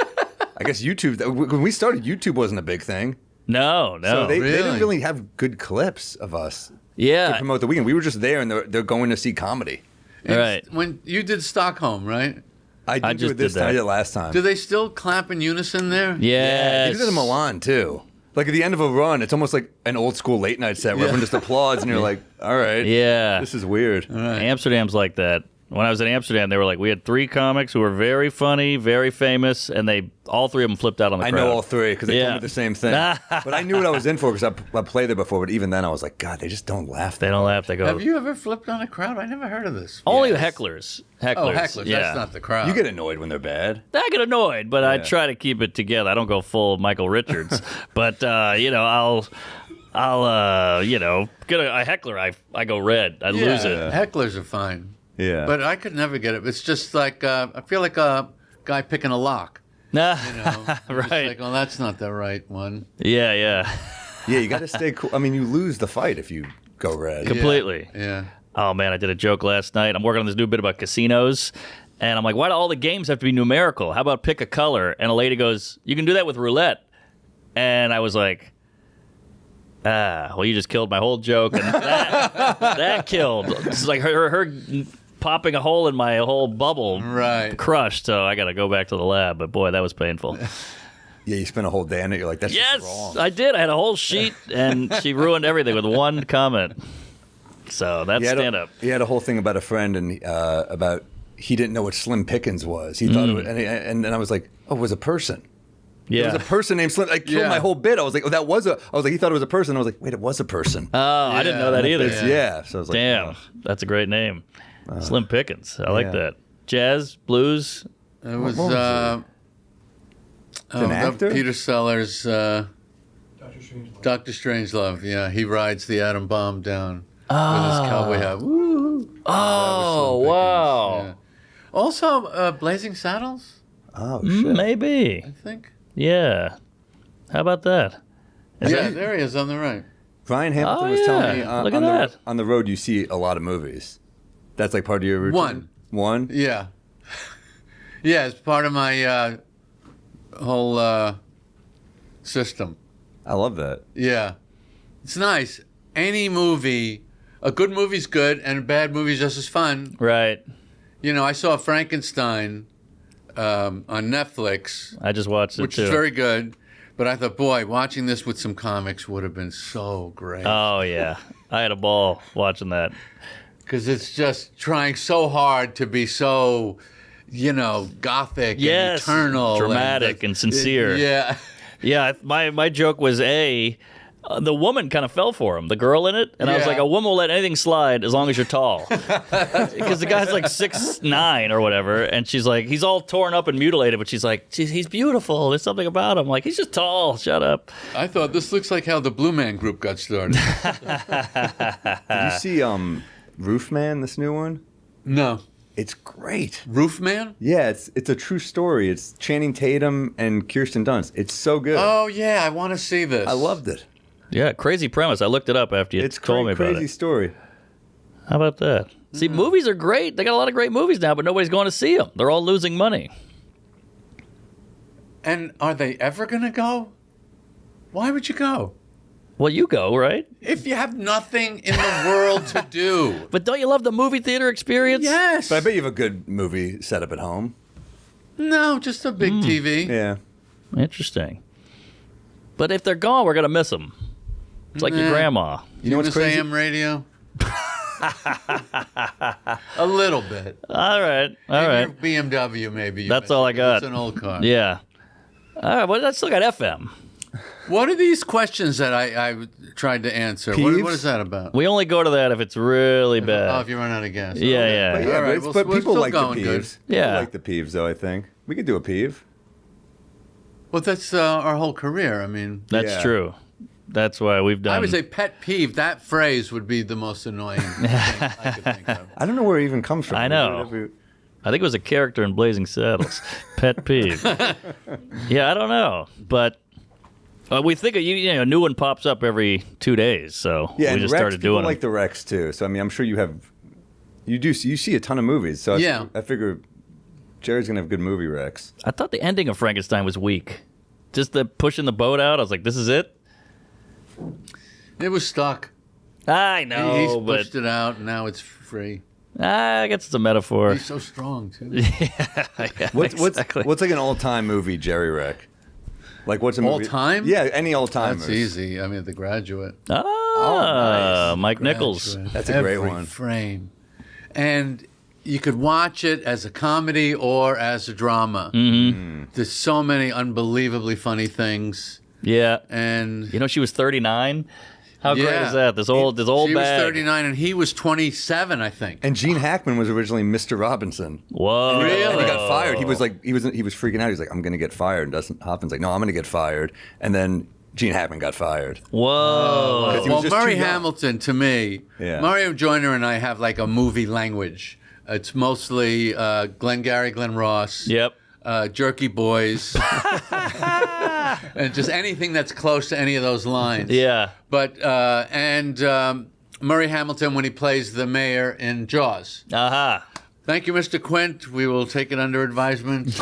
I guess YouTube, when we started, YouTube wasn't a big thing. No. So they Really? didn't really have good clips of us to Yeah. promote the weekend. We were just there, and they're going to see comedy. And Right. When you did Stockholm, right? I did just it this did time. I that. did it last time. Do they still clap in unison there? Yeah. They did it in Milan too. Like at the end of a run, it's almost like an old school late night set where everyone just applauds, and you're like, "All right, Yeah. this is weird." Amsterdam's like that. When I was in Amsterdam, they were like, we had 3 comics who were very funny, very famous, and all 3 of them flipped out on the I crowd. know all 3 because they Yeah. told me the same thing. But I knew what I was in for because I played there before. But even then, I was like, God, they just don't laugh. They don't laugh. They go. Have you ever flipped on a crowd? I never heard of this. Only the hecklers. Hecklers. Oh, hecklers. Yeah. That's not the crowd. You get annoyed when they're bad. I get annoyed, but I Yeah. try to keep it together. I don't go full Michael Richards, but I'll get a heckler. I go red. I lose it. Hecklers are fine. Yeah. But I could never get it. It's just like, I feel like a guy picking a lock. Nah. You know? It's Right. Like, well, that's not the right one. Yeah. Yeah, you got to stay cool. I mean, you lose the fight if you go red. Completely. Yeah. Oh man, I did a joke last night. I'm working on this new bit about casinos, and I'm like, why do all the games have to be numerical? How about pick a color? And a lady goes, you can do that with roulette. And I was like, well, you just killed my whole joke, and that killed. It's like her popping a hole in my whole bubble, Right. crushed. So I got to go back to the lab. But boy, that was painful. Yeah, you spend a whole day on it. You're like, that's just Yes, wrong. I did. I had a whole sheet, and she ruined everything with one comment. So that's stand up. He had a whole thing about a friend and about he didn't know what Slim Pickens was. He thought it was, and I was like, oh, it was a person. Yeah. There was a person named Slim. I killed Yeah. my whole bit. I was like, oh, that was a. I was like, he thought it was a person. I was like, wait, it was a person. Oh, I didn't know that either. It's- yeah. So I was like, Damn, oh. that's a great name. Slim Pickens. I like yeah. that. Jazz, blues. It was, What was an actor? Peter Sellers, Dr. Strangelove. Yeah, he rides the atom bomb down with his cowboy hat. Woo! Oh, wow. Yeah. Also, Blazing Saddles, Oh shit. Maybe. I think. Yeah. How about that? Yeah, there he is on the right. Ryan Hamilton Oh, was telling me yeah. Look at on that. on the road you see a lot of movies. That's like part of your routine. One. Yeah. Yeah, it's part of my whole system. I love that. Yeah. It's nice. Any movie, a good movie's good and a bad movie's just as fun. Right. You know, I saw Frankenstein on Netflix, I just watched it which too. is very good. But I thought, boy, watching this with some comics would have been so great. Oh, yeah. I had a ball watching that. Because it's just trying so hard to be so, gothic Yes. and eternal. Dramatic and sincere. Yeah. Yeah, my joke was the woman kind of fell for him, the girl in it, and I was Yeah. like, a woman will let anything slide as long as you're tall, because the guy's like 6'9" or whatever, and she's like, he's all torn up and mutilated, but she's like, he's beautiful. There's something about him. Like, he's just tall. Shut up. I thought this looks like how the Blue Man Group got started. Did you see Roof Man, this new one? No. It's great. Roof Man? Yeah, it's a true story. It's Channing Tatum and Kirsten Dunst. It's so good. Oh, yeah, I want to see this. I loved it. Yeah, crazy premise. I looked it up after you It's told me about crazy it. story. How about that? See, movies are great. They got a lot of great movies now, but nobody's going to see them. They're all losing money. And are they ever going to go? Why would you go? Well, you go, right? If you have nothing in the world to do. But don't you love the movie theater experience? Yes. But I bet you have a good movie set up at home. No, just a big TV. Yeah. Interesting. But if they're gone, we're going to miss them. It's like your Nah. grandma. You know what's miss crazy? AM radio? A little bit. All right. All Maybe right. your BMW, maybe. you That's miss all it, I 'cause got. It's an old car. Yeah. All right. Well, I still got FM. What are these questions that I tried to answer? Peeves? What is that about? We only go to that if it's really Oh, bad. if you run out of gas. Yeah, Okay. yeah. But All right, but we're people still like the going good. peeves. Yeah. People like the peeves, though, I think. We could do a peeve. Well, that's our whole career. I mean, That's Yeah. true. That's why we've done. I would say pet peeve. That phrase would be the most annoying thing I could think of. I don't know where it even comes from. I know. I think it was a character in Blazing Saddles. Pet peeve. Yeah, I don't know, but we think a new one pops up every 2 days, so Yeah, we and just Rex, started people doing like them. the Rex, too. So, I mean, I'm sure you see a ton of movies. So Yeah. I figure Jared's going to have good movie Rex. I thought the ending of Frankenstein was weak. Just the pushing the boat out. I was like, this is it. It was stuck. I know, He's but pushed it out, and now it's free. I guess it's a metaphor. He's so strong, too. Yeah, What's exactly. like an all-time movie, Jerry Rick? Like what's a movie? All-time? Yeah, any all-time. That's easy. I mean, The Graduate. Ah, nice. Mike Nichols. Graduate. That's a great Every one. frame. And you could watch it as a comedy or as a drama. There's so many unbelievably funny things. Yeah. And You know, she was 39. How great Yeah. is that? This old she bag. was 39 and he was 27, I think. And Gene Hackman was originally Mr. Robinson. Whoa. Really? And he got fired. He was freaking out. He was like, I'm going to get fired. And Dustin Hoffman's like, no, I'm going to get fired. And then Gene Hackman got fired. Whoa. Because he was Well, just Murray too young. Hamilton, to me, Yeah. Mario Joyner and I have like a movie language. It's mostly Glengarry Glen Ross, Yep. Jerky Boys, and just anything that's close to any of those lines. Yeah. But Murray Hamilton when he plays the mayor in Jaws. Aha. Thank you, Mr. Quint. We will take it under advisement.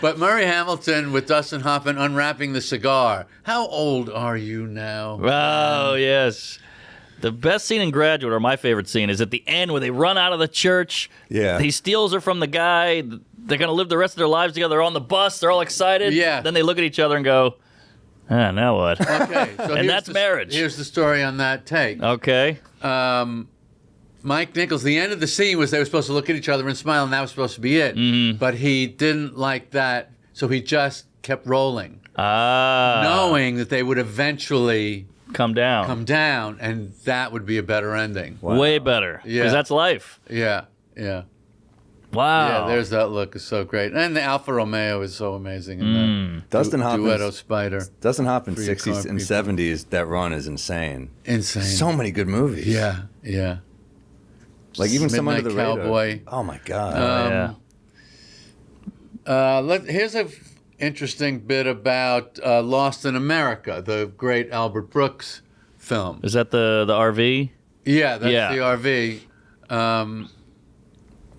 But Murray Hamilton with Dustin Hoffman unwrapping the cigar. How old are you now? Oh, yes. The best scene in Graduate, or my favorite scene, is at the end where they run out of the church. Yeah. He steals her from the guy. They're going to live the rest of their lives together. They're on the bus. They're all excited. Yeah. Then they look at each other and go, now what? Okay, so And here's that's marriage. Here's the story on that take. Okay. Mike Nichols, the end of the scene was they were supposed to look at each other and smile, and that was supposed to be it. Mm-hmm. But he didn't like that, so he just kept rolling, Ah. knowing that they would eventually Come down. come down, and that would be a better ending. Wow. Way better. Yeah. Because that's life. Yeah, yeah. Wow. Yeah, there's that look is so great. And the Alfa Romeo is so amazing in that. Dustin Duetto Hoffman's Spider. Dustin Hoffman's For your 60s car and people. 70s, that run is insane. Insane. So many good movies. Yeah, yeah. Like even some under the Midnight radar. Cowboy. Oh my God. Yeah. Here's a interesting bit about Lost in America, the great Albert Brooks film. Is that the RV? Yeah, that's Yeah. the RV.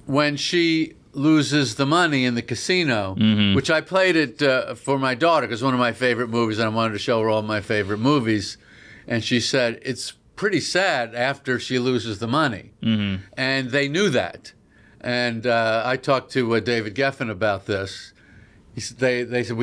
When she loses the money in the casino, which I played it for my daughter because one of my favorite movies, and I wanted to show her all my favorite movies, and she said it's pretty sad after she loses the money, and they knew that. And I talked to David Geffen about this. He said, they said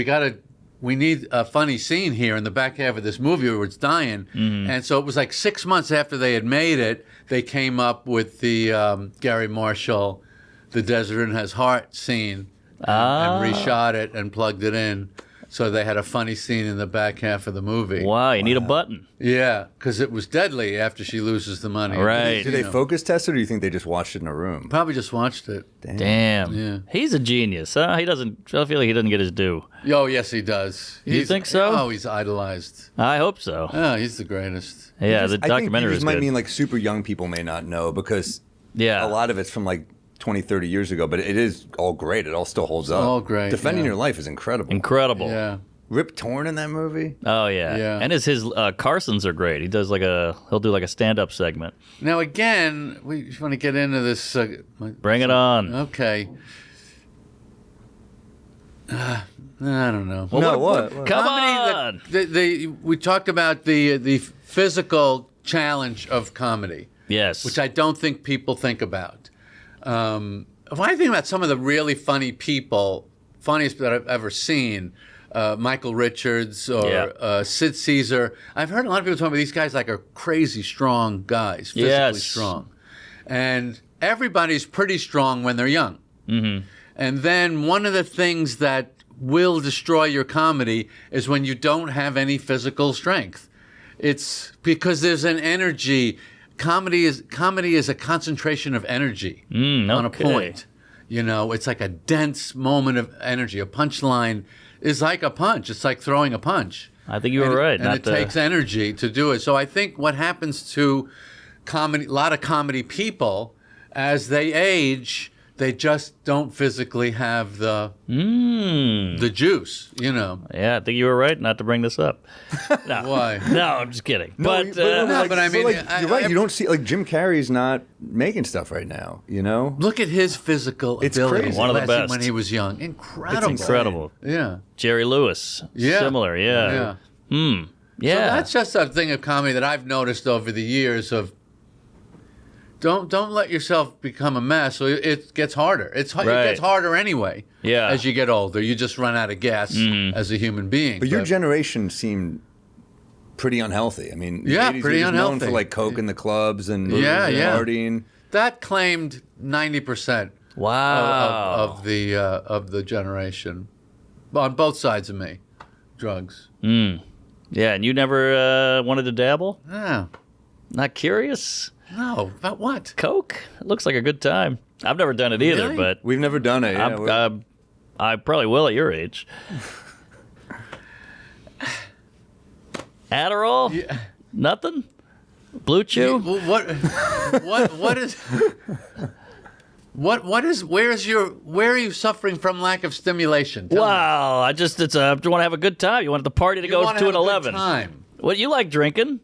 we need a funny scene here in the back half of this movie where it's dying. And so it was like 6 months after they had made it, they came up with the Gary Marshall, The Desert Has Heart scene, and reshot it and plugged it in. So they had a funny scene in the back half of the movie. Wow, you need a button. Yeah, because it was deadly after she loses the money. Right. Did they focus test it, or do you think they just watched it in a room? Probably just watched it. Damn. Yeah. He's a genius, huh? I feel like he doesn't get his due. Oh, yes, he does. You think so? Oh, he's idolized. I hope so. Oh, he's the greatest. Yeah, the I think documentary viewers is might good. mean like super young people may not know because Yeah. a lot of it's from like 20, 30 years ago, but it is all great. It all still holds up. all great, Defending yeah. Your Life is incredible. Incredible. Yeah. Rip Torn in that movie? Oh yeah. Yeah. And his Carsons are great. He does he'll do like a stand-up segment. Now, again, we just want to get into this. Bring it on. Okay. I don't know. No, what? Come Comedy, on. we talked about the physical challenge of comedy, Yes. which I don't think people think about. When I think about some of the really funny people, funniest that I've ever seen, Michael Richards or Sid Caesar, I've heard a lot of people talking about these guys like are crazy strong guys, physically Yes. strong. And everybody's pretty strong when they're young. Mm-hmm. And then one of the things that will destroy your comedy is when you don't have any physical strength. It's because there's an energy. Comedy is a concentration of energy on a okay. point. You know, it's like a dense moment of energy. A punchline is like a punch. It's like throwing a punch. I think you were right. And it takes energy to do it. So I think what happens to comedy, a lot of comedy people, as they age, they just don't physically have the juice, you know. Yeah, I think you were right not to bring this up. No. Why? No, I'm just kidding. but but I mean, you're right. You don't see like Jim Carrey's not making stuff right now. You know, Look at his physical It's ability. crazy. One of the as best. when he was young. Incredible. it's incredible. Yeah. Jerry Lewis. Yeah. Similar, yeah. Yeah. Yeah. So that's just a thing of comedy that I've noticed over the years of don't let yourself become a mess. So it gets harder. It gets harder anyway. Yeah. As you get older, you just run out of gas as a human being. But your generation seemed pretty unhealthy. I mean, Yeah, 80s pretty were just known unhealthy. for like coke in the clubs and Yeah, and yeah. partying. that claimed 90% Wow. of the generation on both sides of me. Drugs. Yeah, and you never wanted to dabble? No, Not curious? no. About what? Coke? It looks like a good time. I've never done it either, Really? but We've never done it. Yeah, I probably will at your age. Adderall? Yeah. Nothing? Blue Chew? What is? Where are you suffering from lack of stimulation? Tell me. Wow, you want to have a good time. You want the party to You go wanna to have an a good 11. time. What, you like drinking?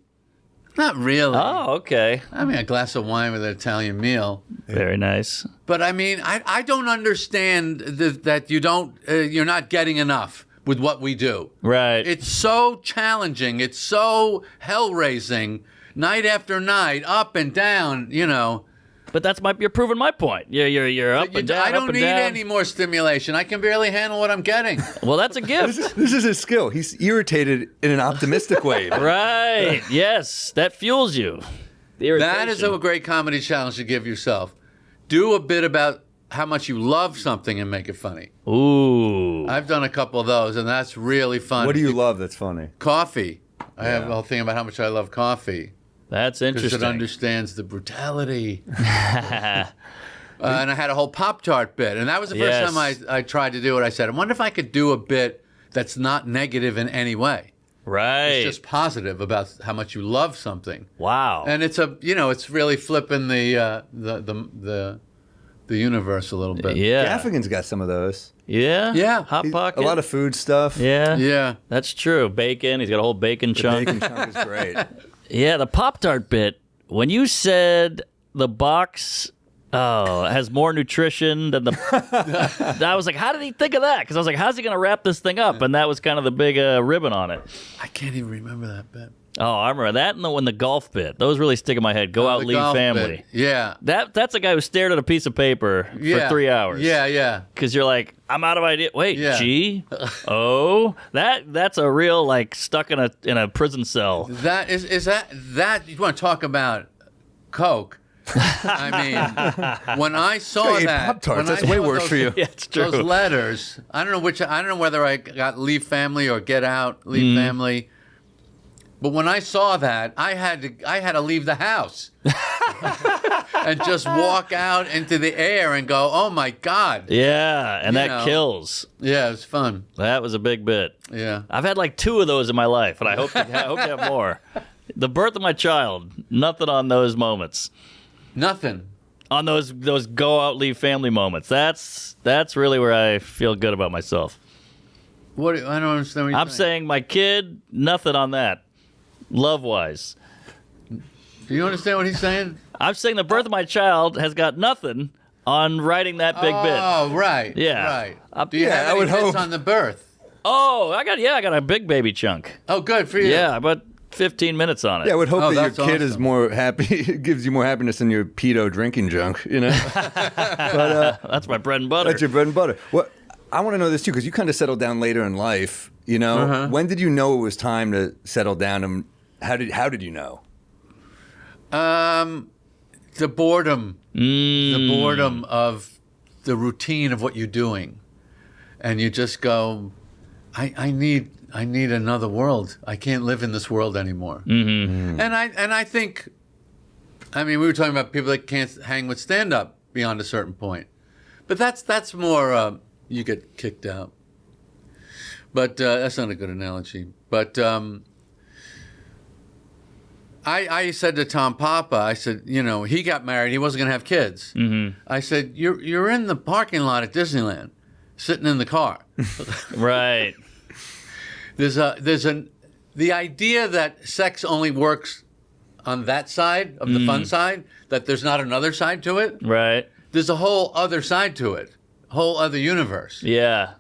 Not really. Oh, okay. I mean, a glass of wine with an Italian meal. Very nice. But I mean, I don't understand that you're not getting enough with what we do. Right. It's so challenging. It's so hell-raising, night after night, up and down. You know. But that might be proving my point. You're up and down, I up don't and need down. any more stimulation. I can barely handle what I'm getting. Well, that's a gift. This is his skill. He's irritated in an optimistic way. Right. Yes, that fuels you. The That is irritation. a great comedy challenge to give yourself. Do a bit about how much you love something and make it funny. Ooh. I've done a couple of those, and that's really fun. What do you love that's funny? Coffee. I have a whole thing about how much I love coffee That's because interesting. it understands the brutality. And I had a whole Pop-Tart bit, and that was the first Yes. time I tried to do it. I said, I wonder if I could do a bit that's not negative in any way. Right. It's just positive about how much you love something. Wow. And it's it's really flipping the universe a little bit. yeah. Gaffigan's got some of those. Yeah. Yeah. Hot Pocket. A lot of food stuff. Yeah. Yeah. That's true. Bacon. He's got a whole bacon The chunk. bacon chunk is great. Yeah, the Pop-Tart bit, when you said the box has more nutrition than the... I was like, how did he think of that? Because I was like, how's he going to wrap this thing up? And that was kind of the big ribbon on it. I can't even remember that bit. Oh, I remember that and the golf bit. Those really stick in my head. Go out, The leave golf family. bit. Yeah. That's a guy who stared at a piece of paper Yeah. for 3 hours. Yeah. Because you're like, I'm out of idea. Wait, Yeah. G? Oh? That's a real, like, stuck in a prison cell. That is that you want to talk about Coke? I mean, when I saw Hey, that, Pop-Tarts, when I that's way saw worse those- for you. Yeah, it's true. Those letters. I don't know whether I got leave family or get out, leave family. But when I saw that, I had to leave the house and just walk out into the air and go, "Oh my God!" Yeah, and You that know. kills. Yeah, it was fun. That was a big bit. Yeah. I've had like 2 of those in my life, and I hope to have more. The birth of my child, nothing on those moments. Nothing. On those go out, leave family moments. That's really where I feel good about myself. I don't understand what you're I'm saying my kid, nothing on that. Love-wise. Do you understand what he's saying? I'm saying the birth of my child has got nothing on writing that big bit. Oh, right. Yeah. Right. Do you have I any would bits hope. on the birth? Oh, I got a big baby chunk. Oh, good for you. Yeah, about 15 minutes on it. Yeah, I would hope Oh, that your that's kid is awesome. more happy, gives you more happiness than your pedo drinking junk, you know? That's my bread and butter. That's your bread and butter. What I want to know this too, because you kind of settled down later in life, you know? Uh-huh. When did you know it was time to settle down, and how did you know? The boredom. The boredom of the routine of what you're doing. And you just go, I need another world. I can't live in this world anymore. Mm-hmm. And I think, I mean, we were talking about people that can't hang with stand-up beyond a certain point. But that's more, you get kicked out. But that's not a good analogy. But I said to Tom Papa, I said, he got married. He wasn't going to have kids. Mm-hmm. I said, you're in the parking lot at Disneyland, sitting in the car. Right. The idea that sex only works on that side of the fun side, that there's not another side to it. Right. There's a whole other side to it, whole other universe. Yeah.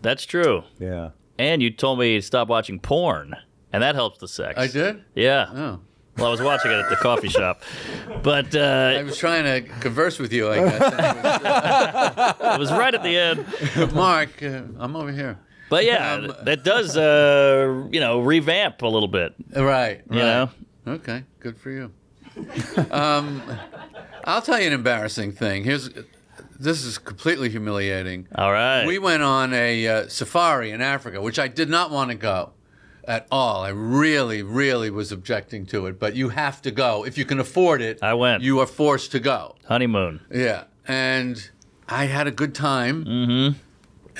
That's true. Yeah. And you told me to stop watching porn, and that helps the sex. I did? Yeah. Oh. Well, I was watching it at the coffee shop, but I was trying to converse with you, I guess. it was right at the end. Mark, I'm over here. But yeah, that does, revamp a little bit. Right. You know? Okay, good for you. I'll tell you an embarrassing thing. This is completely humiliating. All right. We went on a safari in Africa, which I did not want to go at all. I really, really was objecting to it. But you have to go. If you can afford it, I went. You are forced to go. Honeymoon. Yeah. And I had a good time. Mm-hmm.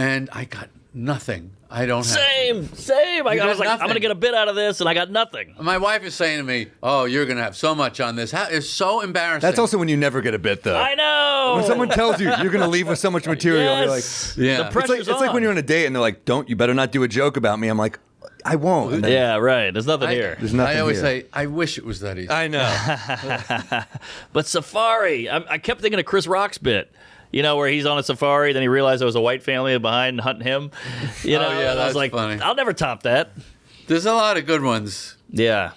And I got nothing. I don't have... Same. I was like, nothing. I'm going to get a bit out of this, and I got nothing. My wife is saying to me, oh, you're going to have so much on this. It's so embarrassing. That's also when you never get a bit, though. I know. When someone tells you you're going to leave with so much material, you're like, Yes. Yeah. The pressure's it's like when you're on a date and they're like, you better not do a joke about me. I'm like, I won't. And then Yeah, right. There's nothing here. There's nothing I always here. say, I wish it was that easy. I know. But safari, I kept thinking of Chris Rock's bit. You know, where he's on a safari, then he realized there was a white family behind hunting him. You know, yeah, I was that's like, funny. I'll never top that. There's a lot of good ones. Yeah.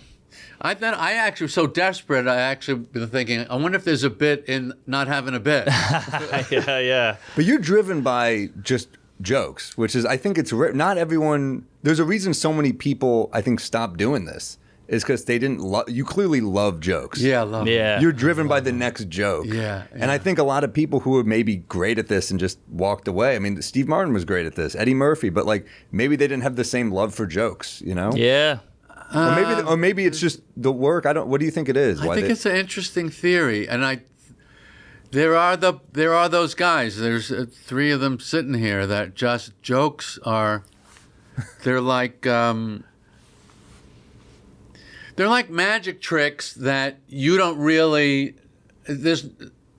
I actually was so desperate, I actually been thinking, I wonder if there's a bit in not having a bit. Yeah. But you're driven by just jokes, which is, I think it's not everyone. There's a reason so many people, I think, stop doing this. Is because they didn't love. You clearly love jokes. Yeah, I love it. Yeah. You're driven by the next joke. Yeah, And I think a lot of people who are maybe great at this and just walked away. I mean, Steve Martin was great at this, Eddie Murphy, but like maybe they didn't have the same love for jokes, you know? Yeah. Or maybe it's just the work. What do you think it is? I think it's an interesting theory, and there are those guys. There's three of them sitting here that just jokes are. They're like. They're like magic tricks that you don't really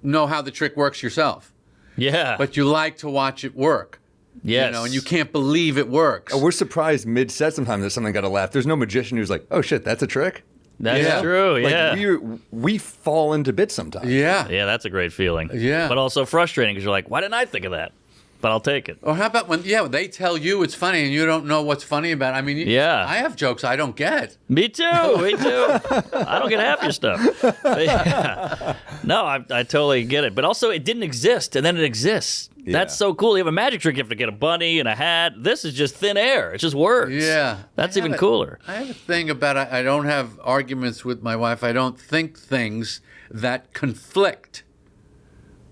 know how the trick works yourself, Yeah. but you like to watch it work. yes. You know, and you can't believe it works. We're surprised mid-set sometimes that something got a laugh. There's no magician who's like, oh shit, that's a trick? That's Yeah. true. Like Yeah. we fall into bits sometimes. Yeah. Yeah, that's a great feeling. Yeah. But also frustrating because you're like, why didn't I think of that? But I'll take it. Or how about when they tell you it's funny and you don't know what's funny about it? I mean, Yeah. I have jokes I don't get. Me too. I don't get half your stuff. But yeah. No, I totally get it. But also, it didn't exist, and then it exists. Yeah. That's so cool. You have a magic trick, you have to get a bunny and a hat. This is just thin air. It's just words. Yeah. That's I have even cooler. I have a thing about I don't have arguments with my wife. I don't think things that conflict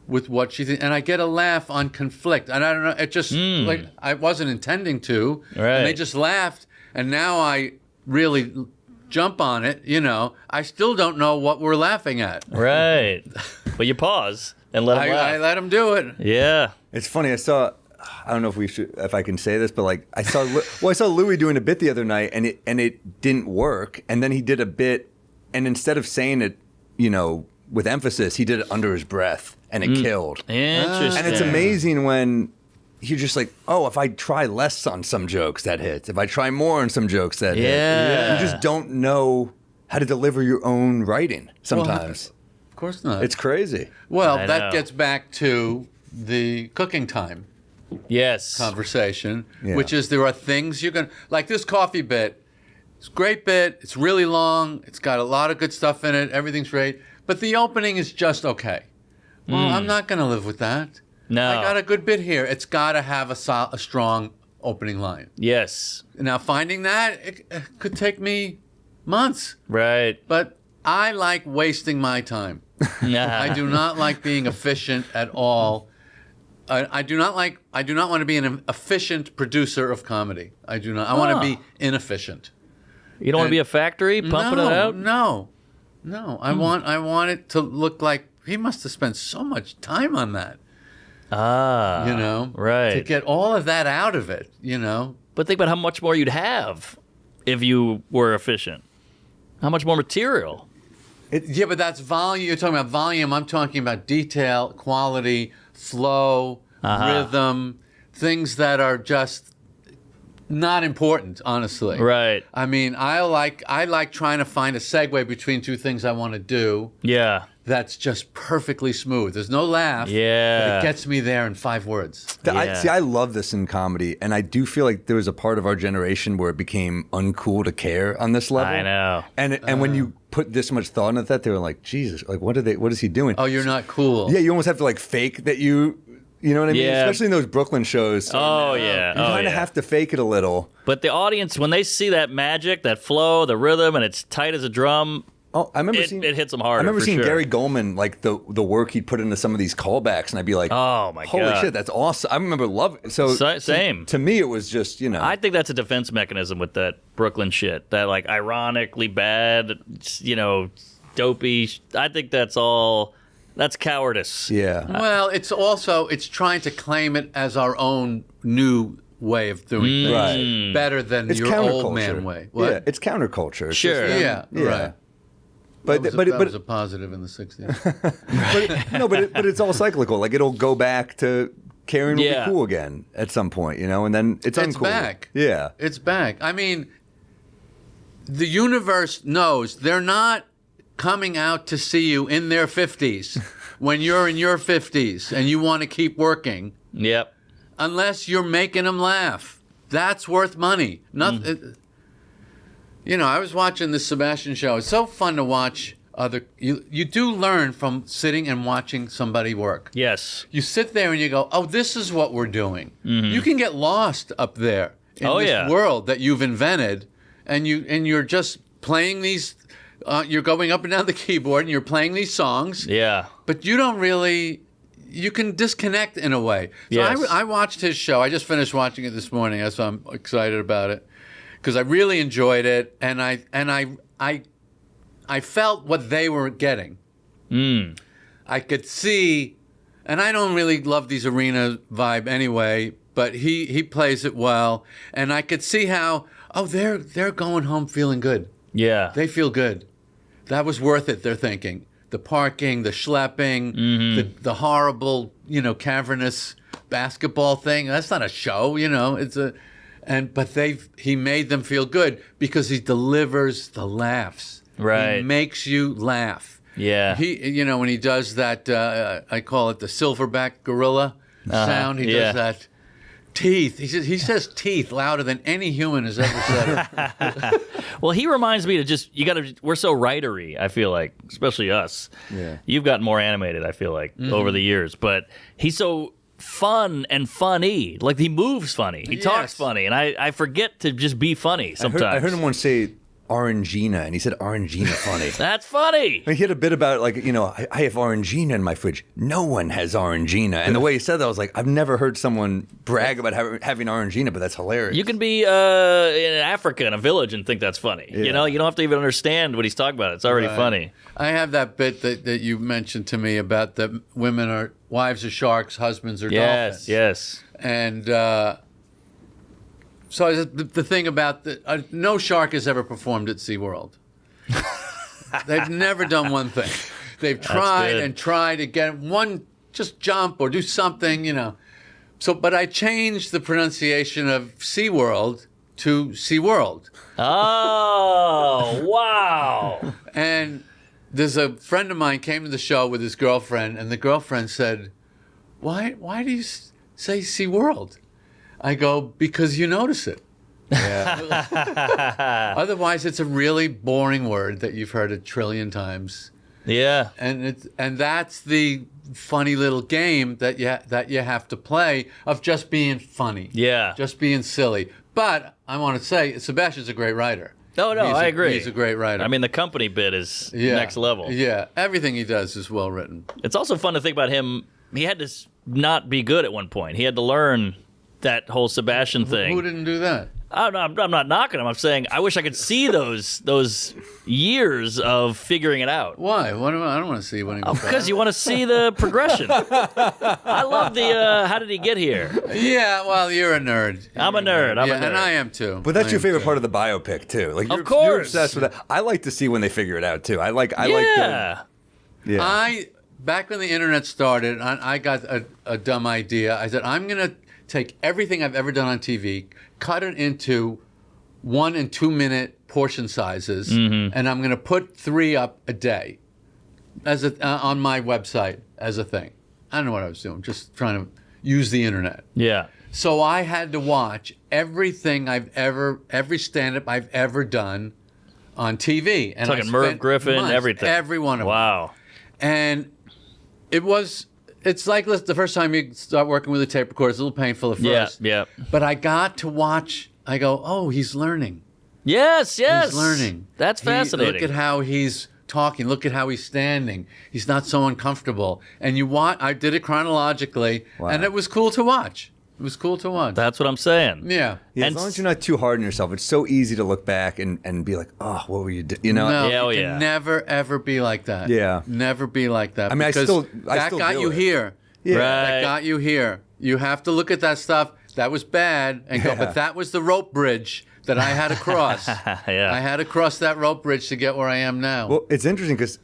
with what she thinks. And I get a laugh on conflict. And I don't know, it just, like, I wasn't intending to. Right. And they just laughed. And now I really jump on it, you know. I still don't know what we're laughing at. Right. But you pause and let them I laugh. let them do it. Yeah. It's funny. I don't know if I can say this, but like I saw Louis doing a bit the other night, and it didn't work. And then he did a bit, and instead of saying it, you know, with emphasis, he did it under his breath, and it killed. Interesting. And it's amazing when you're just like, oh, if I try less on some jokes, that hits. If I try more on some jokes, that hits. Yeah. You just don't know how to deliver your own writing sometimes. Of course not. It's crazy. Well, I that know. gets back to the cooking time Yes. conversation, Yeah. which is there are things you're going to, like this coffee bit. It's a great bit. It's really long. It's got a lot of good stuff in it. Everything's great. But the opening is just okay. Well, I'm not going to live with that. No. I got a good bit here. It's got to have a strong opening line. Yes. Now, finding that, it could take me months. Right. But I like wasting my time. I do not like being efficient at all. I do not want to be an efficient producer of comedy. I do not. I want to be inefficient. You don't want to be a factory pumping it out? No. I want it to look like he must have spent so much time on that. Ah. You know, Right. to get all of that out of it. You know, But think about how much more you'd have if you were efficient. How much more material? yeah, but that's volume. You're talking about volume. I'm talking about detail, quality, flow, rhythm, things that are just not important, honestly. Right. I mean, I like trying to find a segue between two things I want to do. Yeah. that's just perfectly smooth. There's no laugh. Yeah. But it gets me there in 5 words. I love this in comedy, and I do feel like there was a part of our generation where it became uncool to care on this level. I know. And when you put this much thought into that, they were like, Jesus, like what is he doing? Oh, you're not cool. Yeah, you almost have to like fake that you know what I mean? Yeah. Especially in those Brooklyn shows. Oh, yeah. You kind of have to fake it a little. But the audience, when they see that magic, that flow, the rhythm, and it's tight as a drum, Oh, I remember it hits them harder. I remember for seeing sure. Gary Goldman, like the work he'd put into some of these callbacks, and I'd be like, Oh, my holy God. shit, that's awesome. I remember loving it. So Same. To me, it was just, I think that's a defense mechanism with that Brooklyn shit. That, like, ironically bad, dopey. I think that's cowardice. yeah. Well, it's trying to claim it as our own new way of doing things. Right. Better than It's your counterculture. old man way. What? Yeah, it's counterculture. It's Sure. just, Yeah, right. But that was a positive in the 60s. but it's all cyclical. Like it'll go back to caring will Yeah. be cool again at some point, and then it's It's uncool. back. Yeah. It's back. I mean, the universe knows they're not coming out to see you in their 50s when you're in your 50s and you want to keep working Yep. unless you're making them laugh. That's worth money. Nothing. I was watching the Sebastian show. It's so fun to watch you do learn from sitting and watching somebody work. Yes. You sit there and you go, oh, this is what we're doing. You can get lost up there in this world that you've invented, and you're just playing these. You're going up and down the keyboard and you're playing these songs. Yeah. But you don't really. You can disconnect in a way. So Yes. I watched his show. I just finished watching it this morning. That's why I'm excited about it, because I really enjoyed it, and I felt what they were getting. I could see, and I don't really love these arena vibe anyway, but he plays it well, and I could see how they're going home feeling good. Yeah. They feel good. That was worth it. They're thinking the parking, the schlepping, the horrible cavernous basketball thing. That's not a show. It's a. But he made them feel good because he delivers the laughs. Right. He makes you laugh. Yeah. He, when he does that, I call it the silverback gorilla sound. He does that. Teeth. He says teeth louder than any human has ever said it. Well, he reminds me to we're so writery, I feel like, especially us. Yeah. You've gotten more animated, I feel like, over the years. But he's so fun and funny. Like, he moves funny. He talks funny. And I forget to just be funny sometimes. I heard him once say Orangina, and he said Orangina funny. That's funny. He had a bit about I have Orangina in my fridge. No one has Orangina. And the way he said that, I was like, I've never heard someone brag about having Orangina, but that's hilarious. You can be in Africa in a village and think that's funny. Yeah. You don't have to even understand what he's talking about. It's already funny. I have that bit that you mentioned to me about the wives are sharks, husbands are dolphins. Yes. And so the thing about no shark has ever performed at SeaWorld. They've never done one thing. They've tried and tried to get one, just jump or do something, So, but I changed the pronunciation of SeaWorld to SeaWorld. Oh, wow. And there's a friend of mine came to the show with his girlfriend, and the girlfriend said, why do you say SeaWorld? I go, because you notice it. Yeah. Otherwise, it's a really boring word that you've heard 1 trillion times. Yeah. And that's the funny little game that you have to play of just being funny. Yeah. Just being silly. But I want to say, Sebastian's a great writer. No, I agree. He's a great writer. I mean, the company bit is next level. Yeah, everything he does is well written. It's also fun to think about him. He had to not be good at one point. He had to learn that whole Sebastian thing. Who didn't do that? I'm not knocking him. I'm saying I wish I could see those years of figuring it out. Why? I don't want to see when he was Because you want to see the progression. I love the how did he get here? Yeah, well, you're a nerd. I'm a nerd. I'm a nerd. And I am too. But that's I your am favorite too. part of the biopic too. Like you're course. obsessed with that. I like to see when they figure it out too. I like Yeah. Back when the internet started, I got a dumb idea. I said, I'm going to take everything I've ever done on TV, cut it into 1 and 2 minute portion sizes, and I'm going to put 3 up a day. as on my website as a thing. I don't know what I was doing, just trying to use the internet. Yeah. So I had to watch every stand-up I've ever done on TV. And Talking Merv Griffin, months, everything. Every one of them. Wow. And it's like the first time you start working with a tape recorder, it's a little painful at first. Yeah. But I got to watch, I go, oh, he's learning. Yes. He's learning. That's fascinating. Look at how he's talking. Look at how he's standing. He's not so uncomfortable. And I did it chronologically, and it was cool to watch. It was cool to watch. That's what I'm saying. Yeah. As long as you're not too hard on yourself, it's so easy to look back and be like, oh, what were you doing? You know? No, you can never, ever be like that. Yeah. Never be like that. I mean, because I still got do you it. here. Yeah. Right. That got you here. You have to look at that stuff. That was bad. And go, but that was the rope bridge that I had to cross. Yeah. I had to cross that rope bridge to get where I am now. Well, it's interesting because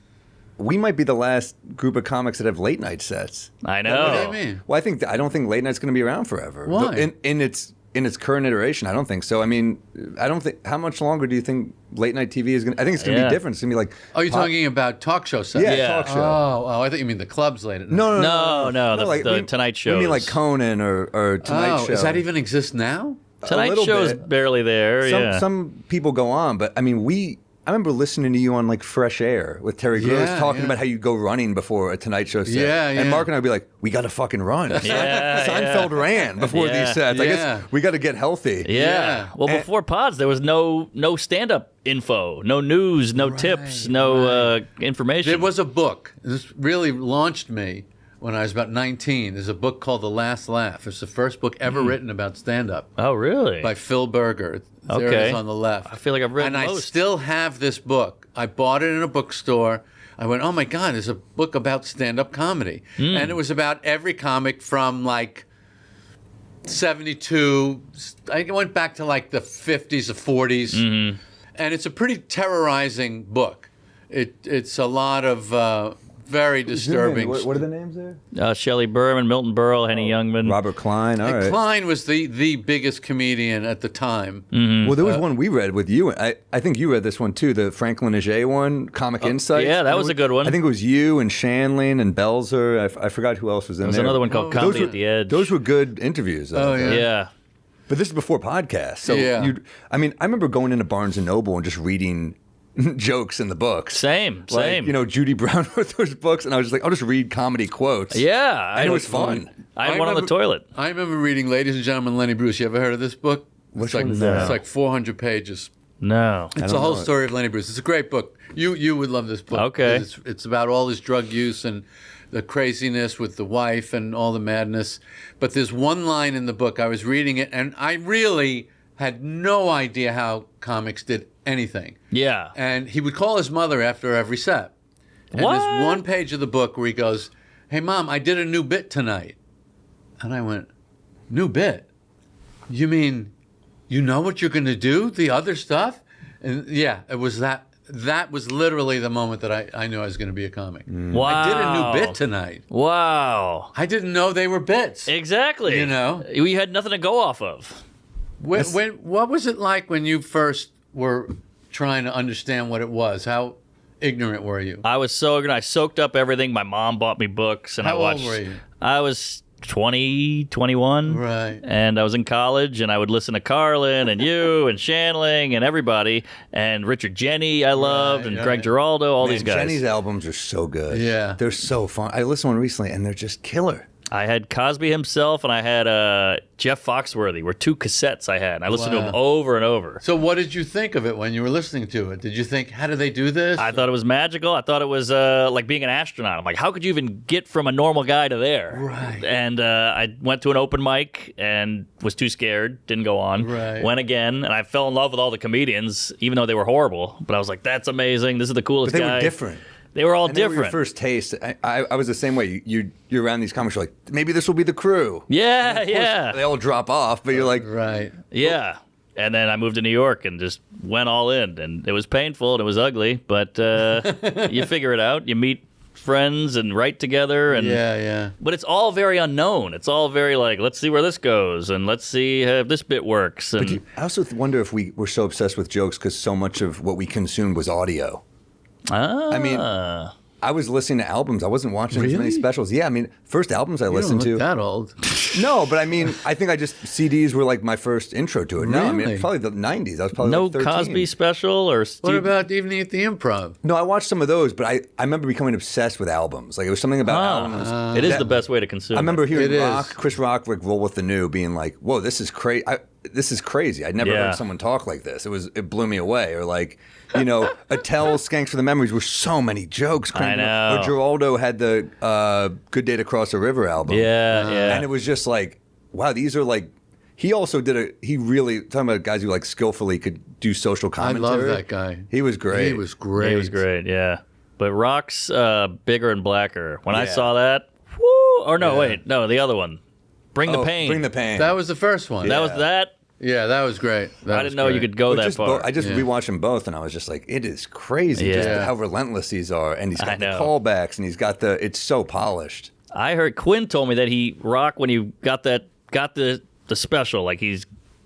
we might be the last group of comics that have late night sets. I know. What do you mean? Well, I don't think late night's going to be around forever. Why? In its current iteration, I don't think so. I mean, I don't think. How much longer do you think late night TV is going to? I think it's going to be different. It's going to be like. Oh, you're talking about talk show sets? Yeah, talk show. Oh, I thought you mean the clubs late at night. No, like, the Tonight Show. We mean like Conan or Tonight Show. Does that even exist now? Tonight little Show's bit. barely there. Some people go on, but I mean, I remember listening to you on like Fresh Air with Terry Gross talking about how you go running before a Tonight Show set. Yeah. And Mark and I would be like, we got to fucking run. Seinfeld ran before these sets. I guess we got to get healthy. Yeah. Well, before pods, there was no stand-up info, no news, no tips, no information. There was a book. This really launched me when I was about 19. There's a book called The Last Laugh. It's the first book ever written about stand-up. Oh, really? By Phil Berger. There it Okay. is on the left. I feel like I've read And most. I still have this book. I bought it in a bookstore. I went, oh my God, there's a book about stand-up comedy. And it was about every comic from like 72. I went back to like the 50s or 40s. And it's a pretty terrorizing book. It's a lot of very disturbing. What are the names there? Shelley Berman, Milton Berle, Henny Youngman. Robert Klein. All right. Klein was the biggest comedian at the time. Well, there was one we read with you. I think you read this one too, the Franklin Aget one, Comic Insights. Yeah, that was a good one. I think it was you and Shanley and Belzer. I forgot who else was in there. There's another one called Comedy at the Edge. Those were good interviews. Oh, yeah. Yeah. But this is before podcasts. So Yeah. I remember going into Barnes & Noble and just reading jokes in the books. Same. Like, Judy Brown wrote those books, and I was just like, I'll just read comedy quotes. Yeah. And it was fun. I had one on the toilet. I remember reading Ladies and Gentlemen, Lenny Bruce. You ever heard of this book? Which like, one is that? It's like 400 pages. No. It's the whole story of Lenny Bruce. It's a great book. You would love this book. Okay. It's about all his drug use and the craziness with the wife and all the madness. But there's one line in the book. I was reading it, and I really had no idea how comics did anything. Yeah. And he would call his mother after every set. And What? there's one page of the book where he goes, hey, Mom, I did a new bit tonight. And I went, new bit? You mean you know what you're going to do, the other stuff? And yeah, it was that. That was literally the moment that I knew I was going to be a comic. Wow. I did a new bit tonight. Wow. I didn't know they were bits. Exactly. You know? We had nothing to go off of. What was it like when you first were trying to understand what it was? How ignorant were you? I was so ignorant. I soaked up everything. My mom bought me books, and How I watched. old were you? I was 20, 21. Right. And I was in college, and I would listen to Carlin and you and Shanling and everybody, and Richard Jenny I loved, and Greg Giraldo, all these guys. Jenny's albums are so good. Yeah. They're so fun. I listened to one recently, and they're just killer. I had Cosby himself, and I had Jeff Foxworthy. Were two cassettes I had. And I listened to them over and over. So what did you think of it when you were listening to it? Did you think, how do they do this? I thought it was magical. I thought it was like being an astronaut. I'm like, how could you even get from a normal guy to there? Right. And I went to an open mic and was too scared. Didn't go on. Right. Went again, and I fell in love with all the comedians, even though they were horrible. But I was like, that's amazing. This is the coolest But they guy. were different. They were all And they were your different. first taste. I was the same way. You're around these comics, you're like, maybe this will be the crew. Yeah, Of course, they all drop off, but you're like, Right. Yeah. And then I moved to New York and just went all in. And it was painful and it was ugly, but you figure it out. You meet friends and write together. And Yeah. But it's all very unknown. It's all very like, let's see where this goes and let's see if this bit works. And I also wonder if we were so obsessed with jokes because so much of what we consumed was audio. I mean, I was listening to albums. I wasn't watching as many Really? specials. Yeah, I mean, first albums I You listened don't look to. that old. No, but I mean, I think CDs were like my first intro to it. No, I mean, Really? probably the 90s. I was probably No like 13. Cosby special or What Steve? about Evening at the Improv? No, I watched some of those, but I remember becoming obsessed with albums. Like, it was something about albums. It is that- the best way to consume. I remember hearing It is. Chris Rock, like Roll with the New, being like, "Whoa, this is crazy! This is crazy! I'd never Yeah. heard someone talk like this. It blew me away." Or like, Attell, Skanks for the Memories were so many jokes. I know. Or Geraldo had the Good Day to Cross the River album. Yeah. And it was just like, wow, these are like. He also he really talking about guys who like skillfully could do social I commentary. love that guy. He was great. He was great. He was great, yeah. But Rock's bigger and blacker. When I Yeah. saw that, whoo! Or no, wait, no, the other one. Bring the Pain. Bring the Pain. That was the first one. That was that. Yeah, that was great. That I was didn't know you great. could go But that just far. I just Yeah. rewatched them both, and I was just like, it is crazy just Yeah. how relentless these are. And he's I got the know. callbacks, and he's got it's so polished. I heard Quinn told me that Rock when he got the special, like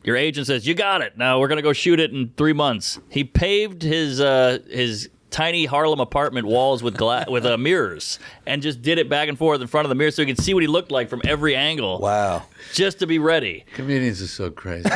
your agent says you got it. Now we're gonna go shoot it in 3 months. He paved his tiny Harlem apartment walls with mirrors and just did it back and forth in front of the mirror so he could see what he looked like from every angle. Wow. Just to be ready. Comedians are so crazy.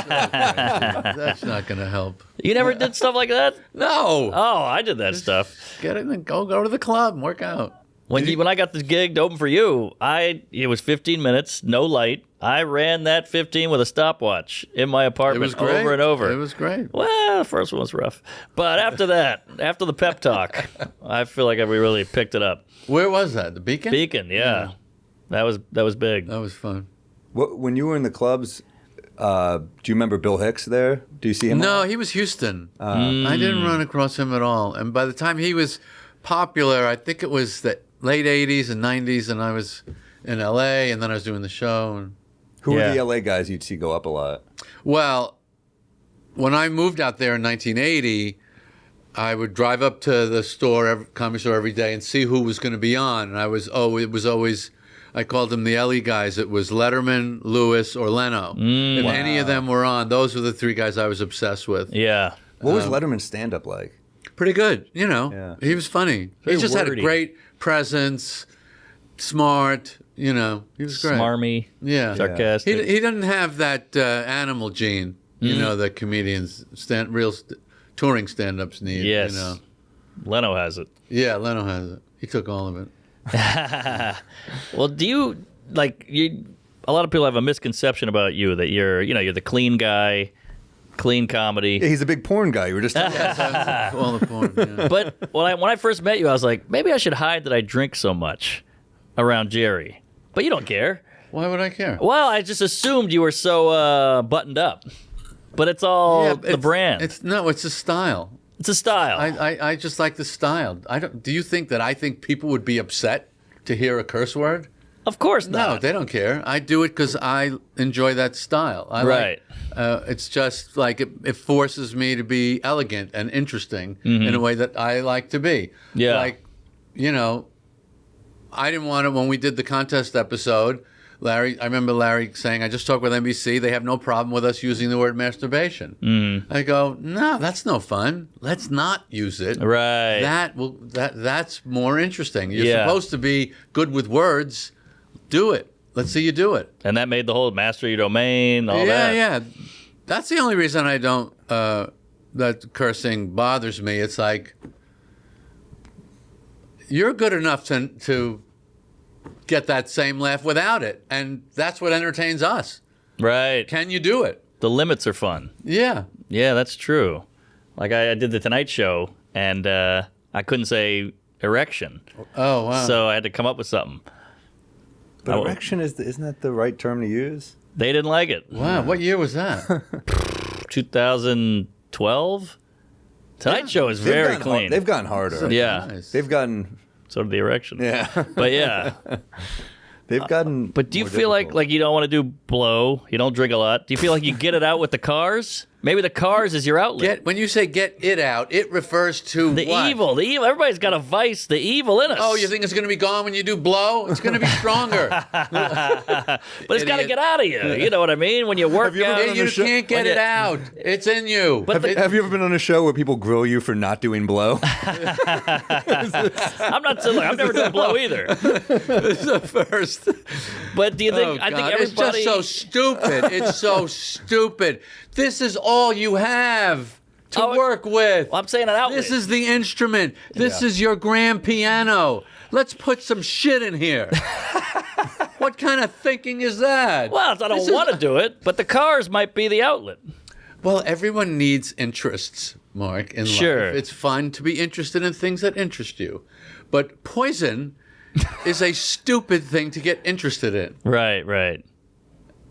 That's not going to help. You never did stuff like that? No. Oh, I did that stuff. Get it and go to the club and work out. When I got this gig to open for you, it was 15 minutes, no light. I ran that 15 with a stopwatch in my It apartment was great. over and over. It was great. Well, the first one was rough. But after that, after the pep talk, I feel like we really picked it up. Where was that? The Beacon? Beacon, yeah. That was big. That was fun. When you were in the clubs, do you remember Bill Hicks there? Do you see him? No, he was Houston. I didn't run across him at all. And by the time he was popular, I think it was the late 80s and 90s, and I was in L.A., and then I was doing the show. And Who Yeah. were the LA guys you'd see go up a lot? well, when I moved out there in 1980, I would drive up to the comedy store every day and see who was going to be on. And it was always, I called them the Ellie guys. It was Letterman, Lewis, or Leno. If any of them were on, those were the three guys I was obsessed with. Yeah. What was Letterman's stand-up like? Pretty good, Yeah. He was funny. Very He just had a wordy. great presence, smart, he was great. Smarmy, Yeah. sarcastic. He didn't have that animal gene, that comedians, touring stand-ups need. Yes. Leno has it. Yeah, Leno has it. He took all of it. Well, do you a lot of people have a misconception about you that you're the clean guy, clean comedy. Yeah, he's a big porn guy. You were just talking about. All the porn. Yeah. But when I first met you, I was like, maybe I should hide that I drink so much around Jerry. But you don't care. Why would I care? Well, I just assumed you were so buttoned up. But it's all Yeah, the brand. It's a style. It's a style. I just like the style. Do you think that I think people would be upset to hear a curse word? Of course No, not. they don't care. I do it because I enjoy that style. Right. It's just like it forces me to be elegant and interesting in a way that I like to be. Yeah. Like, I didn't want to, when we did the contest episode, I remember Larry saying, I just talked with NBC. They have no problem with us using the word masturbation. I go, no, that's no fun. Let's not use it. Right. That's more interesting. You're Yeah. supposed to be good with words. Do it. Let's see you do it. And that made the whole master your domain, all yeah, that. yeah. That's the only reason I don't. That cursing bothers me. It's like you're good enough to get that same laugh without it, and that's what entertains us. Right. Can you do it? The limits are fun. Yeah. Yeah, that's true. Like I did the Tonight Show, and I couldn't say erection, Oh wow. so I had to come up with something. But erection isn't that the right term to use? They didn't like it. Wow. What year was that? 2012. Tonight Show is very clean. They've gotten harder. Yeah. Nice. They've gotten. So did the erection. Yeah. But yeah. They've gotten. But do you more feel difficult. like you don't want to do blow? You don't drink a lot. Do you feel like you get it out with the cars? Maybe the cars is your outlet. When you say get it out, it refers to The what? evil. Everybody's got a vice, the evil in us. Oh, you think it's going to be gone when you do blow? It's going to be stronger. But it's got to Idiot. get out of you. You know what I mean? When you work you ever out. been Yeah, on you a show- can't get it out. It's in you. But Have you ever been on a show where people grill you for not doing blow? I'm not saying, I've never done blow either. It's the first. But do you think, Oh, I think God. everybody. It's just so stupid. It's so stupid. This is all you have to Oh, work with. Well, I'm saying an outlet. This is the instrument. This is your grand piano. Let's put some shit in here. What kind of thinking is that? Well, I don't want to do it, but the cars might be the outlet. Well, everyone needs interests, Mark, in Sure. life. It's fun to be interested in things that interest you. But poison is a stupid thing to get interested in. Right, right.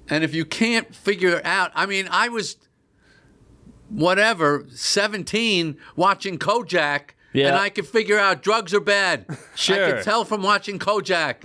And if you can't figure out, I mean, I was, 17 watching Kojak, Yeah. and I could figure out drugs are bad. I Sure. could tell from watching Kojak.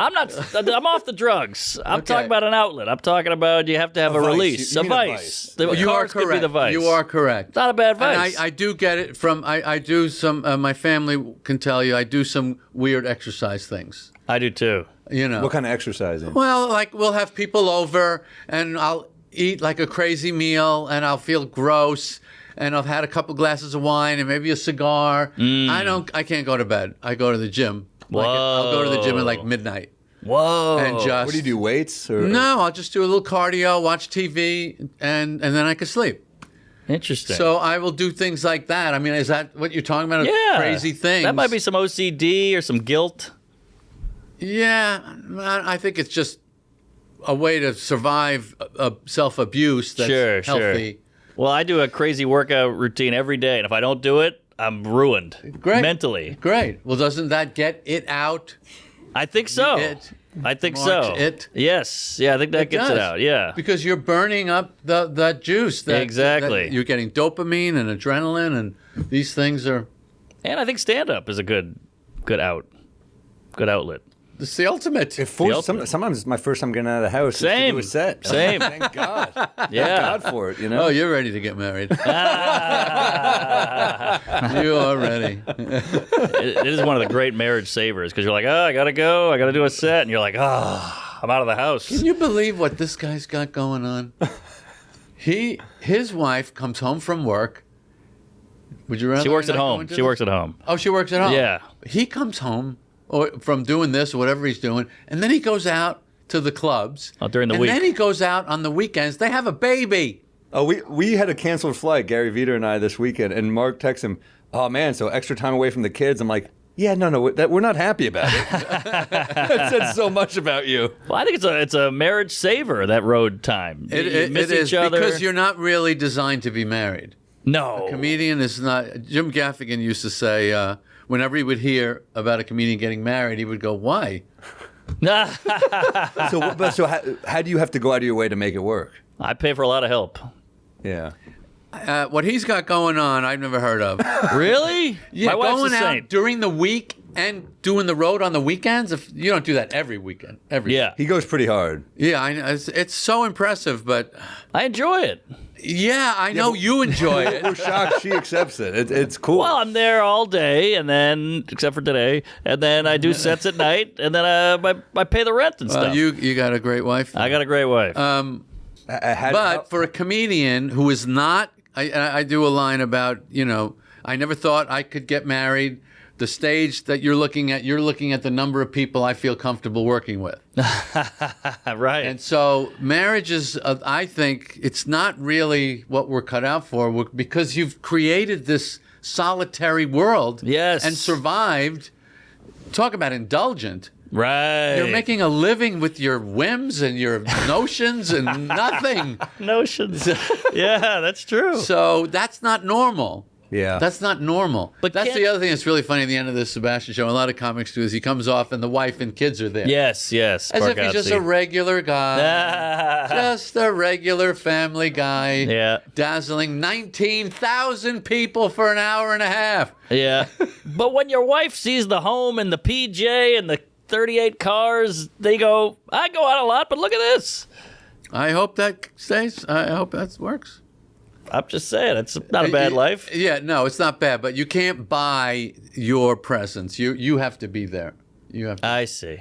I'm off the drugs. I'm Okay. talking about an outlet. I'm talking about you have to have a vice. release. You A mean a vice. vice. The You are cars could be correct. the vice. You are correct. It's not a bad And vice. I do get it from, I do some, my family can tell you, I do some weird exercise things, I do too. you know. What kind of exercising? Well, like we'll have people over and I'll eat like a crazy meal and I'll feel gross and I've had a couple glasses of wine and maybe a cigar. I can't go to bed. I go to the gym. Like, I'll go to the gym at like midnight Whoa. and just What do you do, weights? Or? No, I'll just do a little cardio, watch TV, and then I can sleep. Interesting. So I will do things like that. I mean, is that what you're talking about? yeah. Crazy things. That might be some OCD or some guilt. Yeah, I think it's just a way to survive self-abuse that's Sure, healthy. sure. Well, I do a crazy workout routine every day, and if I don't do it, I'm ruined. Great. Mentally. Great. Well, doesn't that get it out? I think so. It I think marks so. it. Yes. Yeah, I think that gets it does. out. Yeah. Because you're burning up that juice. Exactly. that you're getting dopamine and adrenaline, and these things are. And I think stand-up is a good outlet. It's the ultimate. Sometimes it's my first time getting out of the house. Same. Is to do a set. Same. Thank God. Yeah. God for it. You know. Oh, you're ready to get married. You are ready. It is one of the great marriage savers because you're like, oh, I gotta go, I gotta do a set, and you're like, oh, I'm out of the house. Can you believe what this guy's got going on? His wife comes home from work. Would you rather? She works not at go home. into She this? works at home. Oh, she works at home. Yeah. He comes home or from doing this or whatever he's doing, and then he goes out to the clubs. Oh, during the and week. then he goes out on the weekends. They have a baby. Oh, we had a canceled flight, Gary Veter and I, this weekend, and Mark texts him, "Oh man, so extra time away from the kids." I'm like, "Yeah, no, we're not happy about it." That said so much about you. Well, I think it's a marriage saver, that road time. You miss It is each other. because you're not really designed to be married. No. Comedian is not. Jim Gaffigan used to say whenever he would hear about a comedian getting married, he would go, "Why?" So how do you have to go out of your way to make it work? I pay for a lot of help. Yeah. What he's got going on, I've never heard of. Really? Yeah, My wife's going the out same. during the week and doing the road on the weekends. If you don't do that every weekend, Yeah. He goes pretty hard. yeah, I know. It's so impressive, but I enjoy it. yeah, I know you enjoy We're it. shocked she accepts it. It's cool. Well, I'm there all day, and then, except for today, and then I do sets at night, and then I pay the rent and stuff. You got a great wife. I got a great wife. But for a comedian who is not, I do a line about, I never thought I could get married. The stage that you're looking at the number of people I feel comfortable working with. right. And so marriage is, I think, it's not really what we're cut out for because you've created this solitary world Yes. and survived. Talk about indulgent. right. You're making a living with your whims and your notions and nothing. notions. Yeah, that's true. So that's not normal. Yeah. That's not normal. But that's can't- the other thing that's really funny at the end of this Sebastian show. A lot of comics do is he comes off and the wife and kids are there. Yes. As if he's just a regular guy. Just a regular family guy. Yeah. Dazzling 19,000 people for an hour and a half. Yeah. But when your wife sees the home and the PJ and the 38 cars, they go, I go out a lot, but look at this. I hope that stays. I hope that works. I'm just saying, it's not a bad life. Yeah, no, it's not bad, but you can't buy your presence. You have to be there. You have to. I see.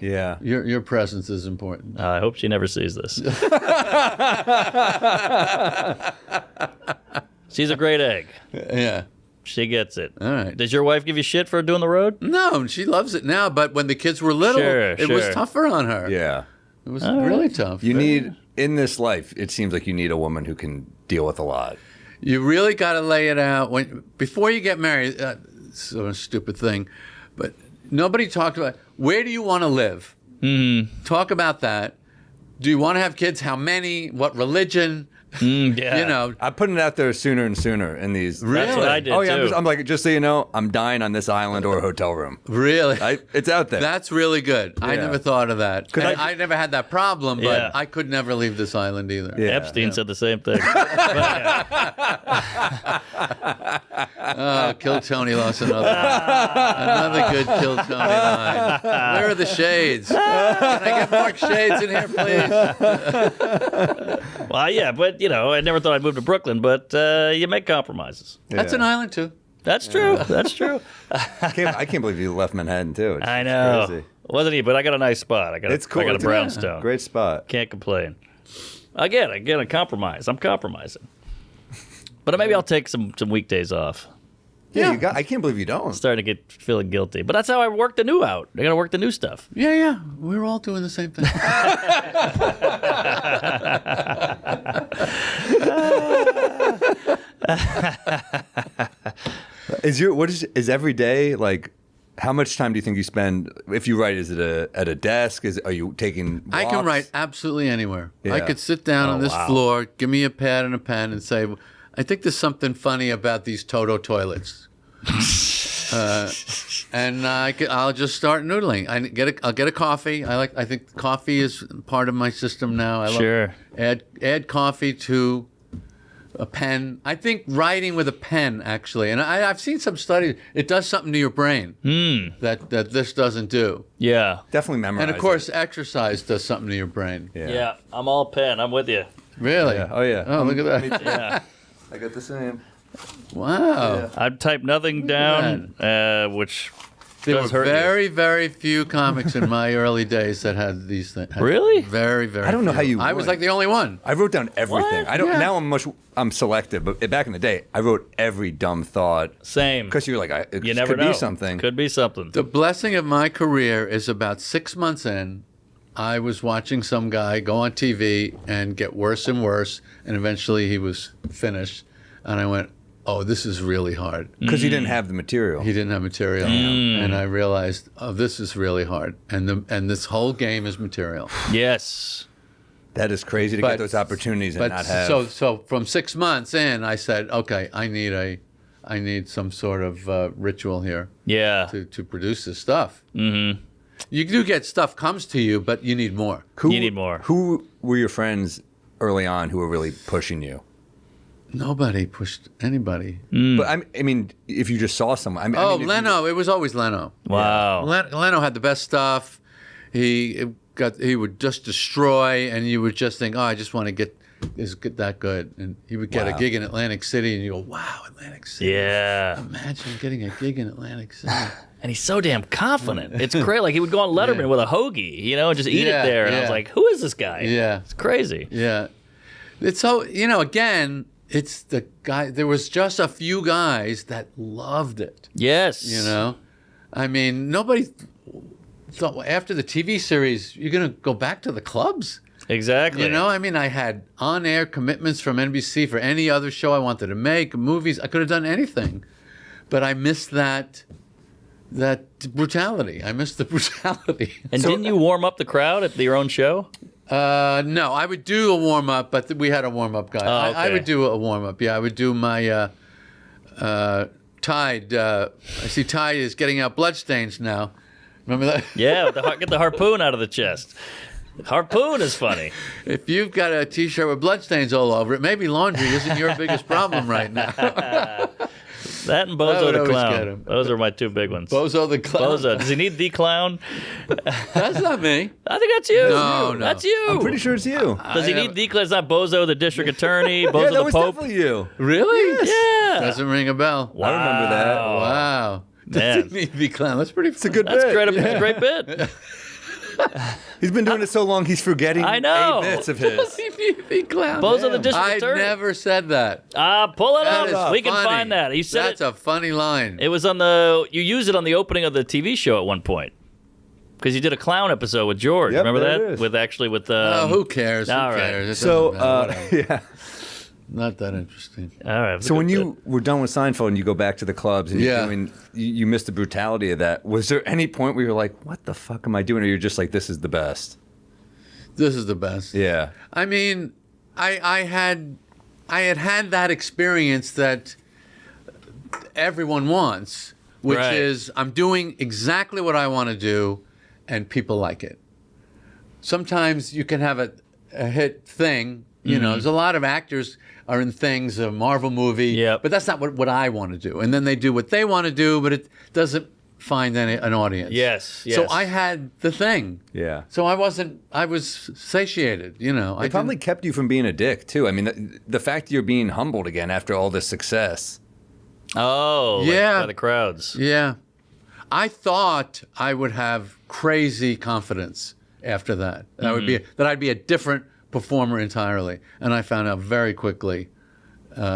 Yeah. Your presence is important. I hope she never sees this. She's a great egg. Yeah. She gets it. All right. Does your wife give you shit for doing the road? No, she loves it now, but when the kids were little, it was tougher on her. Yeah. It was really tough. You need, in this life, it seems like you need a woman who can deal with a lot. You really got to lay it out before you get married. So a stupid thing, but nobody talked about where do you want to live. Mm-hmm. Talk about that. Do you want to have kids? How many? What religion? Yeah. You know, I'm putting it out there sooner and sooner in these. Really? That's what I did, Oh yeah, too. I'm like, just so you know, I'm dying on this island or a hotel room. really. It's out there. That's really good. I Yeah. never thought of that. 'Cause I never had that problem, but Yeah. I could never leave this island either. Yeah. Epstein said the same thing. Oh, Kill Tony lost another one. Another good Kill Tony line. Where are the shades? Can I get Mark Shades in here, please? Well, yeah, but, I never thought I'd move to Brooklyn, but you make compromises. That's an island, too. That's true. That's true. I can't believe you left Manhattan too. It's I know. Crazy. Wasn't he? But I got a nice spot. It's cool. I got a It's brownstone. Great spot. Can't complain. Again, a compromise. I'm compromising. But maybe I'll take some weekdays off. Yeah, I can't believe you don't. Starting to get feeling guilty. But that's how I work the new out. I got to work the new stuff. Yeah. We're all doing the same thing. Is every day like? How much time do you think you spend if you write? Is it at a desk? Are you taking walks? I can write absolutely anywhere. I Yeah. could sit down on this wow. floor, give me a pad and a pen, and say, I think there's something funny about these Toto toilets. And I'll just start noodling. I'll get a coffee. I think coffee is part of my system now. Sure. Add coffee to a pen. I think writing with a pen, actually, and I've seen some studies, it does something to your brain that this doesn't do. Yeah. Definitely memorize. And of course, exercise does something to your brain. Yeah. I'm all pen. I'm with you. Really? Yeah. Oh yeah. Oh, look at that. Yeah. I got the same. Wow. I've typed nothing down, which There does were hurt you. very, very few comics in my early days that had these things. Really? Very, very I don't know few. how you I was would. like the only one. I wrote down everything. What? I don't. Yeah. Now I'm selective, but back in the day, I wrote every dumb thought Same. because you're like, it You never could know. be something. Could be something. The blessing of my career is about 6 months in, I was watching some guy go on TV and get worse and worse, and eventually he was finished. And I went, oh, this is really hard. Because you didn't have the material. He didn't have material. And I realized, oh, this is really hard. And this whole game is material. Yes. That is crazy to But- get those opportunities and But not have. so from 6 months in, I said, okay, I need some sort of ritual here Yeah. to produce this stuff. Mm-hmm. You do get stuff comes to you, but you need more. You need more. Who were your friends early on who were really pushing you? Nobody pushed anybody. But I mean, if you just saw someone. I mean, if Leno. It was always Leno. Wow. Leno had the best stuff. He would just destroy, and you would just think, oh, I just want to get that good. And he would get a Wow. gig in Atlantic City, and you go, wow, Atlantic City. Yeah. Imagine getting a gig in Atlantic City. And he's so damn confident. It's crazy. Like he would go on Letterman Yeah. with a hoagie, and just eat Yeah, it there. And I was yeah. like, who is this guy? Yeah. It's crazy. Yeah. It's so, again, it's the guy. There was just a few guys that loved it, Yes. I mean, nobody thought, well, after the TV series, you're going to go back to the clubs? Exactly. I mean, I had on-air commitments from NBC for any other show I wanted to make, movies. I could have done anything. But I missed that brutality. I missed the brutality. And didn't you warm up the crowd at your own show? No, I would do a warm-up, but we had a warm-up guy. Oh, I okay. would do a warm-up, yeah. I would do my Tide. I see Tide is getting out bloodstains now. Remember that? Yeah, get the harpoon out of the chest. Harpoon is funny. If you've got a T-shirt with bloodstains all over it, maybe laundry isn't your biggest problem right now. That and That Bozo would the always get Clown. him. Those are my two big ones. Bozo the Clown. Bozo. Does he need the clown? That's not me. I think that's you. No. That's you. I'm pretty sure it's you. Does he need the clown? It's not Bozo, the district attorney, Bozo Yeah, that the was Pope. definitely you. Really? Yeah. Doesn't ring a bell. I remember that. Wow. Man. Doesn't need to be clown. That's pretty. It's a good That's bit. great. That's a great bit. He's been doing it so long, he's forgetting I know. 8 bits of his. Doesn't need to be clown. Bozo the district I attorney. never said that. Pull it That up. is We can funny. find that. You said That's a funny line. It was on the. You used it on the opening of the TV show at one point. Because you did a clown episode with George. Yep, Remember there that? it is. With Who cares? Who all right. cares? It So, doesn't matter. Whatever. yeah. Not that interesting. All right. So when you were done with Seinfeld and you go back to the clubs and Yeah. you're doing, you missed the brutality of that. Was there any point where you're like, what the fuck am I doing? Or you're just like, this is the best? This is the best. Yeah. I mean, I had that experience that everyone wants, which Right. is I'm doing exactly what I want to do, and people like it. Sometimes you can have a hit thing. You know, there's a lot of actors are in things, a Marvel movie, Yep. but that's not what I want to do. And then they do what they want to do, but it doesn't find an audience. Yes. So I had the thing. Yeah. So I was satiated, you know. It probably kept you from being a dick, too. I mean, the fact you're being humbled again after all this success. Oh. Yeah. Like by the crowds. Yeah. I thought I would have crazy confidence after that. That I'd be a different performer entirely. And I found out very quickly.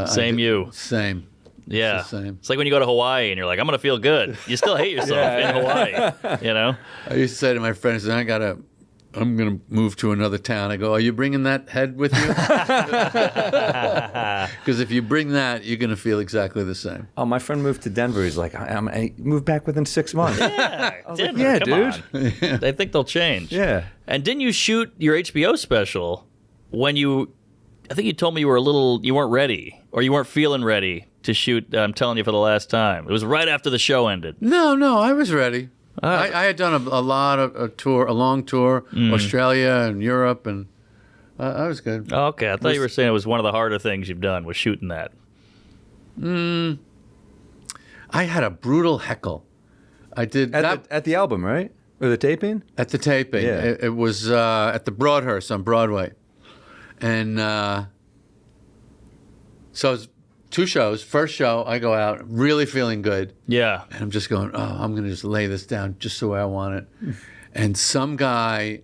Same you. Same. Yeah. It's the same. It's like when you go to Hawaii and you're like, I'm going to feel good. You still hate yourself in Hawaii. You know? I used to say to my friends, I'm going to move to another town. I go, are you bringing that head with you? Because if you bring that, you're going to feel exactly the same. Oh, my friend moved to Denver. He's like, I moved back within 6 months. Yeah. Denver, yeah, come dude. on. They think they'll change. Yeah. And didn't you shoot your HBO special when I think you told me you weren't ready or you weren't feeling ready to shoot I'm Telling You for the Last Time. It was right after the show ended. No, I was ready. I had done a lot of a long tour, Australia and Europe, and I was good. Oh, okay. I thought you were saying it was one of the harder things you've done was shooting that. I had a brutal heckle. I did At the album, right? Or the taping? at the taping. Yeah. It was at the Broadhurst on Broadway, and so it was 2 shows. First show, I go out really feeling good. Yeah. And I'm just going, I'm going to just lay this down just the way I want it. And some guy,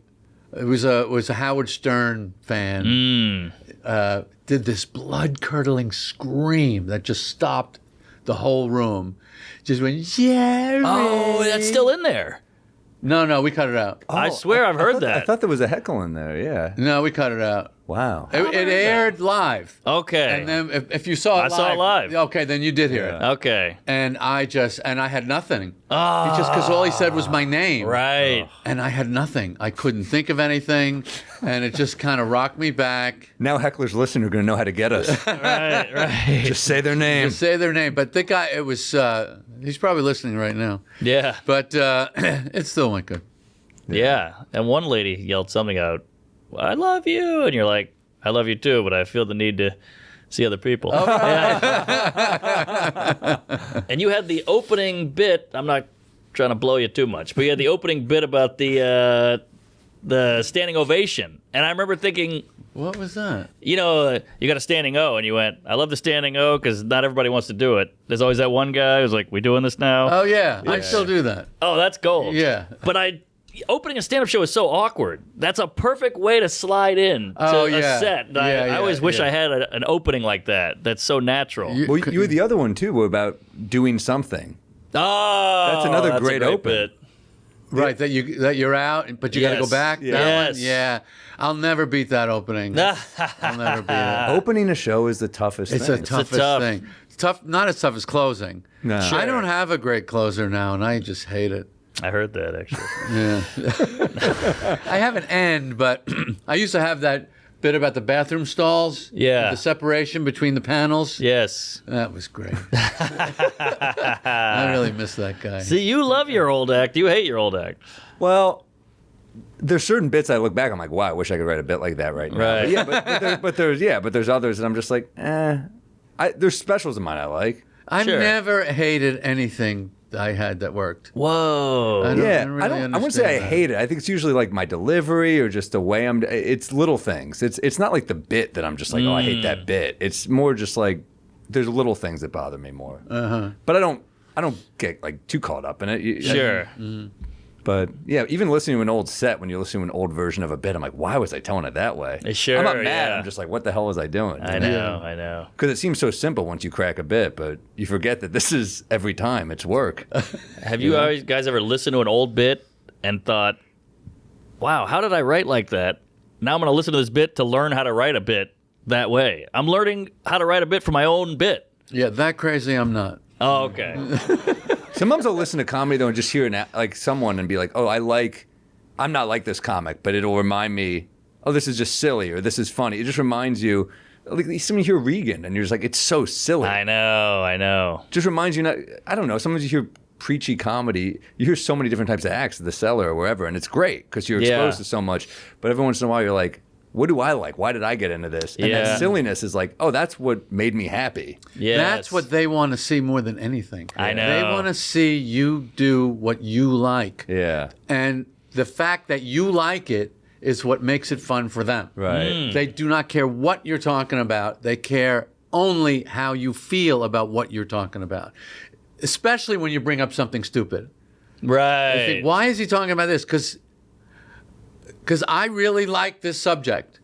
it was a Howard Stern fan, did this blood-curdling scream that just stopped the whole room. Just went, Jerry. Oh, that's still in there. No, we cut it out. I swear I've heard I that. thought there was a heckle in there, yeah. No, we cut it out. Wow. It aired live. Okay. And then if you saw it I saw it live. Okay, then you did hear it. Okay. And I had nothing. Because all he said was my name. Right. And I had nothing. I couldn't think of anything. And it just kind of rocked me back. Now hecklers listening are going to know how to get us. Right. Just say their name. Just say their name. But the guy, it was, he's probably listening right now. Yeah. But it still went good. Yeah. And one lady yelled something out, I love you. And you're like, I love you too, but I feel the need to see other people. Oh, right. Yeah. And you had the opening bit. I'm not trying to blow you too much, but you had the opening bit about the standing ovation. And I remember thinking, What was that? you know, you got a standing O, and you went, I love the standing O because not everybody wants to do it. There's always that one guy who's like, we doing this now? Oh, yeah. I still do that. Oh, that's gold. Yeah. But opening a stand-up show is so awkward. That's a perfect way to slide in to a set. And I always wish I had an opening like that. That's so natural. Well, you had the other one, too, about doing something. That's another a great open. bit. Right, that you're out, but you got to go Yes. back. Yeah. That one? Yes. Yeah. I'll never beat that opening. I'll never beat it. Opening a show is the toughest It's thing. the toughest tough. thing. It's tough, not as tough as closing. No. I don't have a great closer now, and I just hate it. I heard that, actually. Yeah. I have an end, but I used to have that bit about the bathroom stalls. Yeah. The separation between the panels. Yes. That was great. I really miss that guy. See, you love your old act. You hate your old act. Well, there's certain bits I look back, I'm like, wow, I wish I could write a bit like that right now. Right. But there's others that I'm just like, there's specials of mine I like. I've Sure. never hated anything I had that worked. Whoa. I don't really I wouldn't say I understand that. hate it. I think it's usually like my delivery or just the way it's little things. It's not like the bit that I'm just like, oh, I hate that bit. It's more just like there's little things that bother me more. But I don't get like too caught up in it. Sure. But yeah, even listening to an old set, when you're listening to an old version of a bit, I'm like, why was I telling it that way? Sure, I'm not mad. yeah. I'm just like, what the hell was I doing? I know. Because it seems so simple once you crack a bit, but you forget that this is every time. It's work. Have you guys ever listened to an old bit and thought, wow, how did I write like that? Now I'm going to listen to this bit to learn how to write a bit that way. I'm learning how to write a bit for my own bit. Yeah, that crazy I'm not. Oh, okay. Sometimes I'll listen to comedy though and just hear like someone and be like, oh, I'm not like this comic, but it'll remind me, oh, this is just silly or this is funny. It just reminds you, like sometimes you hear Regan and you're just like, it's so silly. I know. Just reminds you, I don't know, sometimes you hear preachy comedy, you hear so many different types of acts at the Cellar or wherever, and it's great because you're exposed to so much. But every once in a while you're like, what do I like? Why did I get into this? And that silliness is like, oh, that's what made me happy. Yes. That's what they want to see more than anything. I know. They want to see you do what you like. Yeah. And the fact that you like it is what makes it fun for them. Right. They do not care what you're talking about. They care only how you feel about what you're talking about, especially when you bring up something stupid. Right. I think, why is he talking about this? Because I really like this subject.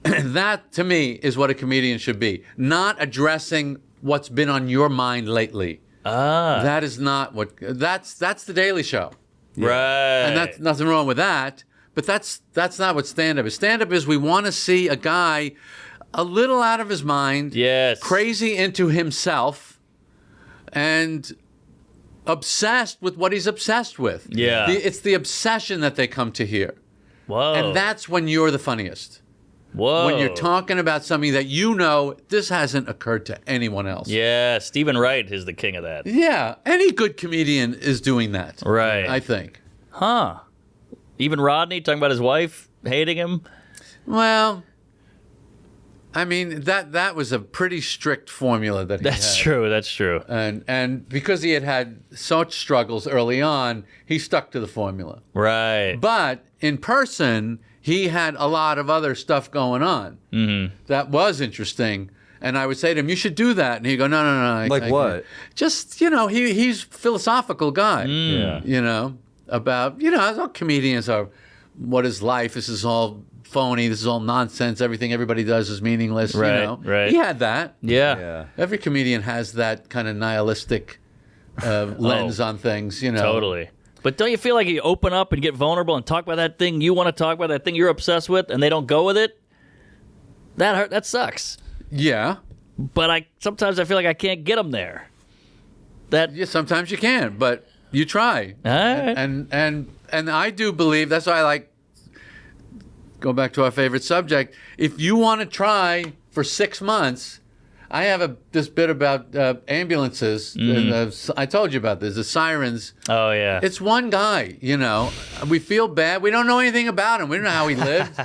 That, to me, is what a comedian should be. Not addressing what's been on your mind lately. That is not what... That's The Daily Show. Right. And that's nothing wrong with that. But that's not what stand-up is. Stand-up is we want to see a guy a little out of his mind. Yes. Crazy into himself. And... obsessed with what he's obsessed with. Yeah. It's the obsession that they come to hear. Whoa. And that's when you're the funniest. Whoa. When you're talking about something that you know this hasn't occurred to anyone else. Yeah, Stephen Wright is the king of that. Yeah. Any good comedian is doing that. Right. I think. Huh. Even Rodney talking about his wife hating him? Well, I mean, that was a pretty strict formula that he had. That's true. And because he had such struggles early on, he stuck to the formula. Right. But in person, he had a lot of other stuff going on that was interesting. And I would say to him, you should do that. And he'd go, no. Like what? Just, he's a philosophical guy. Yeah. About, all comedians are, what is life? This is all phony. This is all nonsense. Everything everybody does is meaningless. Right, right. He had that. Yeah. Every comedian has that kind of nihilistic lens on things, Totally. But don't you feel like you open up and get vulnerable and talk about that thing you want to talk about, that thing you're obsessed with, and they don't go with it? That hurt. That sucks. Yeah. But sometimes I feel like I can't get them there. Yeah, sometimes you can, but you try. All right. And I do believe, that's why I like, go back to our favorite subject, if you want to try for 6 months, I have this bit about ambulances. I told you about this, the sirens. Oh, yeah. It's one guy, We feel bad. We don't know anything about him. We don't know how he lived.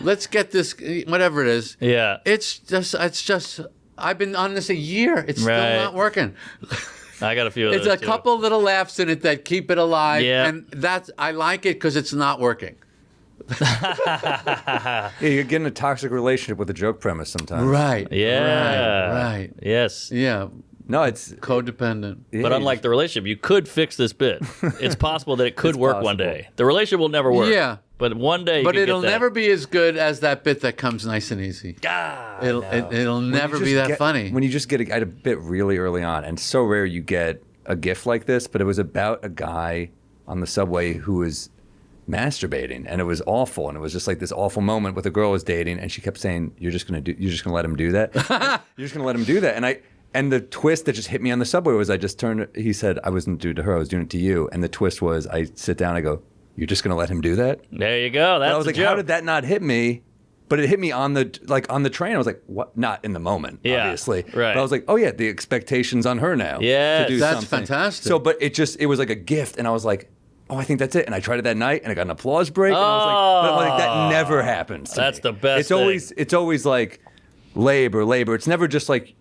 Let's get this, whatever it is. Yeah. It's just, I've been on this a year. It's still not working. I got a few of It's those, a too. couple little laughs in it that keep it alive. Yeah. And I like it because it's not working. Yeah, you're getting a toxic relationship with a joke premise sometimes. Right. Yeah. Right. Yes. Yeah. No, it's Codependent. But unlike the relationship, you could fix this bit. It's possible that it could work one possible. day. The relationship will never work. Yeah. But one day you But can it'll get that. never be as good as that bit that comes nice and easy. It'll never be that funny. When you just get a bit really early on, and so rare you get a gift like this, but it was about a guy on the subway who was masturbating, and it was awful, and it was just like this awful moment with a girl I was dating, and she kept saying, you're just gonna let him do that? You're just gonna let him do that? And the twist that just hit me on the subway was he said, I wasn't doing it to her, I was doing it to you. And the twist was, I sit down, I go, you're just gonna let him do that? There you go. That's I was the like, joke. how did that not hit me? But it hit me on the train. I was like, what? Not in the moment, obviously. Right. But I was like, oh yeah, the expectation's on her now. Yes. To do That's something. fantastic. So, but it was like a gift, and I was like, oh, I think that's it. And I tried it that night, and I got an applause break. And I was like, but I'm like, that never happens. That's the best It's always like labor. It's never just like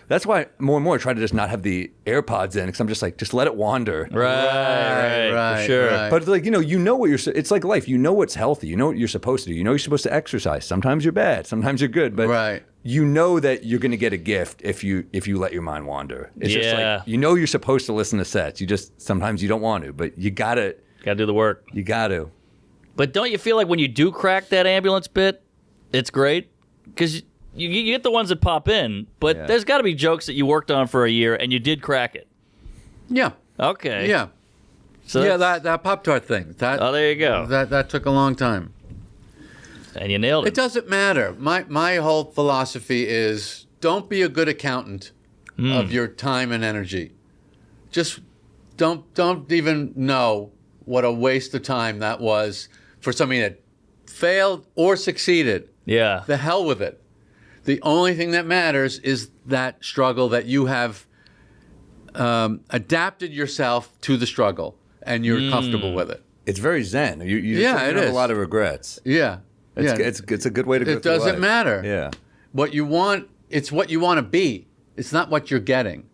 that's why more and more I try to just not have the AirPods in because I'm just like, just let it wander. Right, for sure. right. But like, what it's like life. You know what's healthy. You know what you're supposed to do. You know you're supposed to exercise. Sometimes you're bad. Sometimes you're good. But Right. you know that you're going to get a gift if you let your mind wander. It's just like, you're supposed to listen to sets. You just, sometimes you don't want to, but you got to. Got to do the work. You got to. But don't you feel like when you do crack that ambulance bit, it's great? Because you get the ones that pop in, but there's got to be jokes that you worked on for a year and you did crack it. Yeah. Okay. Yeah. So Yeah, that Pop-Tart thing. there you go. That took a long time. And you nailed it. It doesn't matter. My whole philosophy is don't be a good accountant of your time and energy. Just don't even know what a waste of time that was for something that failed or succeeded. Yeah. The hell with it. The only thing that matters is that struggle that you have adapted yourself to the struggle and you're comfortable with it. It's very zen. You Yeah, don't it have is. a lot of regrets. Yeah. It's a good way to go It through doesn't life. matter. Yeah. What you want, it's what you want to be. It's not what you're getting.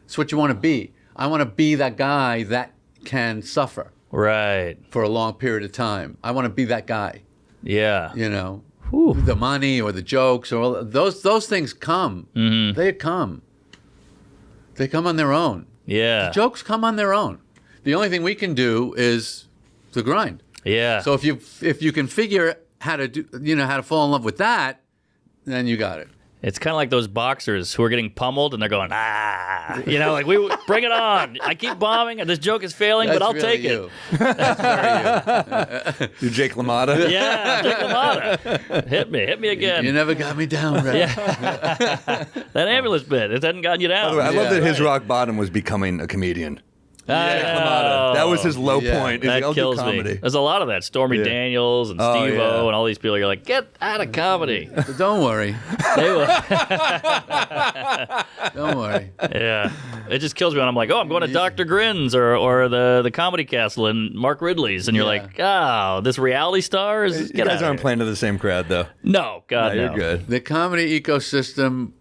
It's what you want to be. I want to be that guy that can suffer Right. for a long period of time. I want to be that guy. Yeah. The money or the jokes or all, those things come. Mm-hmm. They come. They come on their own. Yeah. Jokes come on their own. The only thing we can do is the grind. Yeah. So if you can figure how to do, how to fall in love with that, then you got it. It's kind of like those boxers who are getting pummeled and they're going, like we bring it on. I keep bombing and this joke is failing, but I'll take it. That's very you. You're Jake LaMotta? Yeah, Jake LaMotta. Hit me again. You never got me down, Ray. That ambulance bit, it hasn't gotten you By down. the way, I love that his Right. rock bottom was becoming a comedian. I Jake know. LaMotta. That was his low point. He's like, That I'll do kills me. comedy. There's a lot of that. Stormy Yeah. Daniels and Oh, Steve-O yeah. and all these people. You're like, get out of comedy. But don't worry. They will. Don't worry. Yeah. It just kills me when I'm like, I'm going to Dr. Grin's or the Comedy Castle and Mark Ridley's. And you're like, this reality star? You guys aren't playing to the same crowd, though. No, God, no. You're good. The comedy ecosystem,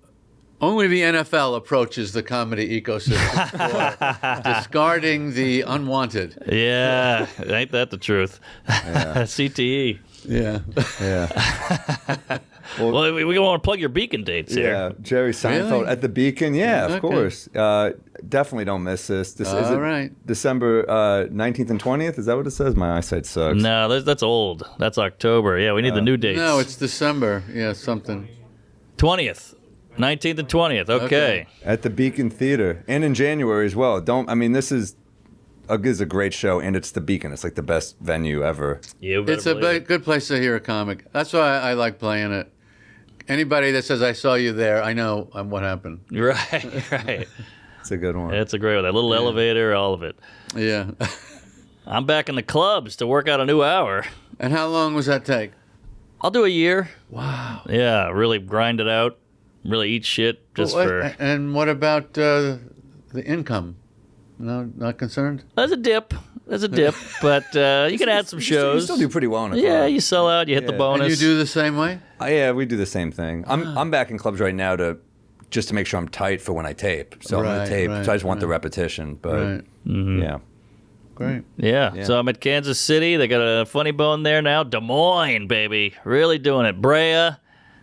only the NFL approaches the comedy ecosystem for discarding the unwanted. Yeah, ain't that the truth? CTE. Yeah. Yeah. Well, we want to plug your Beacon dates here. Yeah, Jerry Seinfeld Really? at the Beacon. Yeah, of Okay. course. Definitely don't miss this. This is All it right. December 19th and 20th. Is that what it says? My eyesight sucks. No, that's old. That's October. Yeah, we need the new dates. No, it's December. Yeah, something. 20th. 19th and 20th. Okay. At the Beacon Theater and in January as well. This is a great show, and it's the Beacon. It's like the best venue ever. You better It's a believe it. good place to hear a comic. That's why I like playing it. Anybody that says I saw you there, I know what happened. Right. It's a good one. It's a great one. That little elevator, all of it. Yeah. I'm back in the clubs to work out a new hour. And how long was that take? I'll do a year. Wow. Yeah, really grind it out. Really eat shit just for. And what about the income? No, not concerned? There's a dip, but you can add some You shows. still do pretty well in a Yeah, club. you sell out, you hit the Yeah. bonus. And you do the same way? Yeah, we do the same thing. I'm back in clubs right now to make sure I'm tight for when I tape. So I'm Right, gonna tape. right, So I just want the right. repetition. But Right. yeah. Great. Yeah. Yeah. So I'm at Kansas City. They got a Funny Bone there now. Des Moines, baby. Really doing it. Brea,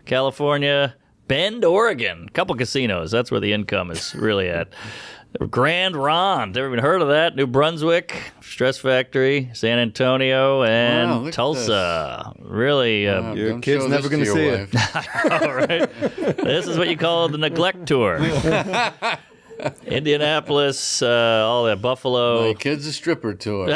California, Bend, Oregon. A couple casinos. That's where the income is really at. Grand Ronde. Never even heard of that. New Brunswick, Stress Factory, San Antonio, and Wow, look at Tulsa. Really. Wow, Your don't kid's show never this to gonna your see it. wife. All right. This is what you call the neglect tour. Indianapolis, all that, Buffalo. My kid's a stripper tour.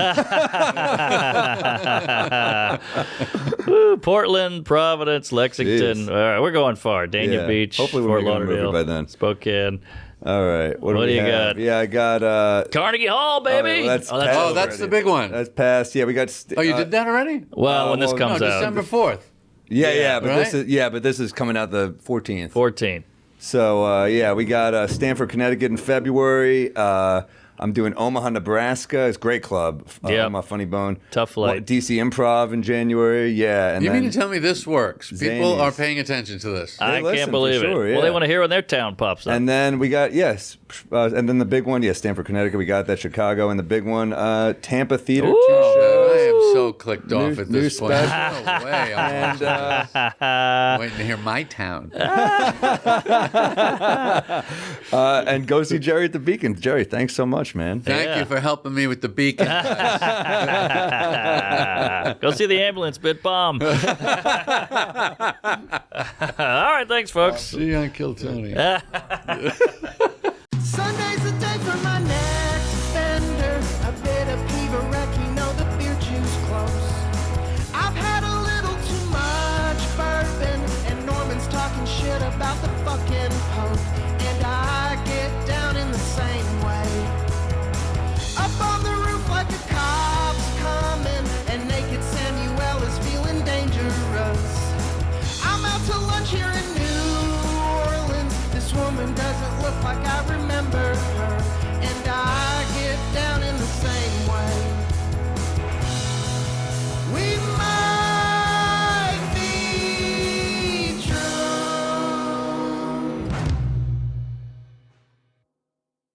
Woo, Portland, Providence, Lexington. Jeez. All right, we're going far. Dania Yeah. Beach, Hopefully we'll Fort make a movie Lauderdale, by then. Spokane, All right. What What do do we you have? got? Yeah, I got. Carnegie Hall, baby. well, that's that's past Oh, over. that's the big one. That's past. Yeah, we got. Oh, you did that already? Well, when this well, comes No, out, December 4th. Yeah, but right? this is coming out the 14th. 14. So yeah, we got Stanford, Connecticut in February. I'm doing Omaha, Nebraska. It's a great club. Yep. Omaha Funny Bone. Tough flight. DC Improv in January. Yeah. And You then, mean to tell me this works? People Zanies. are paying attention to this. I listen, can't for believe sure, it. yeah. Well, they want to hear when their town pops up. And then we got, and then the big one, Stamford, Connecticut. We got that, Chicago. And the big one, Tampa Theater. Ooh. 2 Oh, shows. man, I am so clicked off at new this point. special. No way. I'm And, waiting to hear my town. and go see Jerry at the Beacon. Jerry, thanks so much, man. Thank you for helping me with the beacon. Go see the ambulance, bit bomb. All right, thanks, folks. See you on Kill Tony. Sunday's the day for my next bender. A bit of Peeves wreck, the beer juice close. I've had a little too much bourbon, and Norman's talking shit about the fucking Pope. And I get down in the same way. Up on the roof like a cop's coming, and naked Samuel is feeling dangerous. I'm out to lunch here in New Orleans. This woman doesn't look like I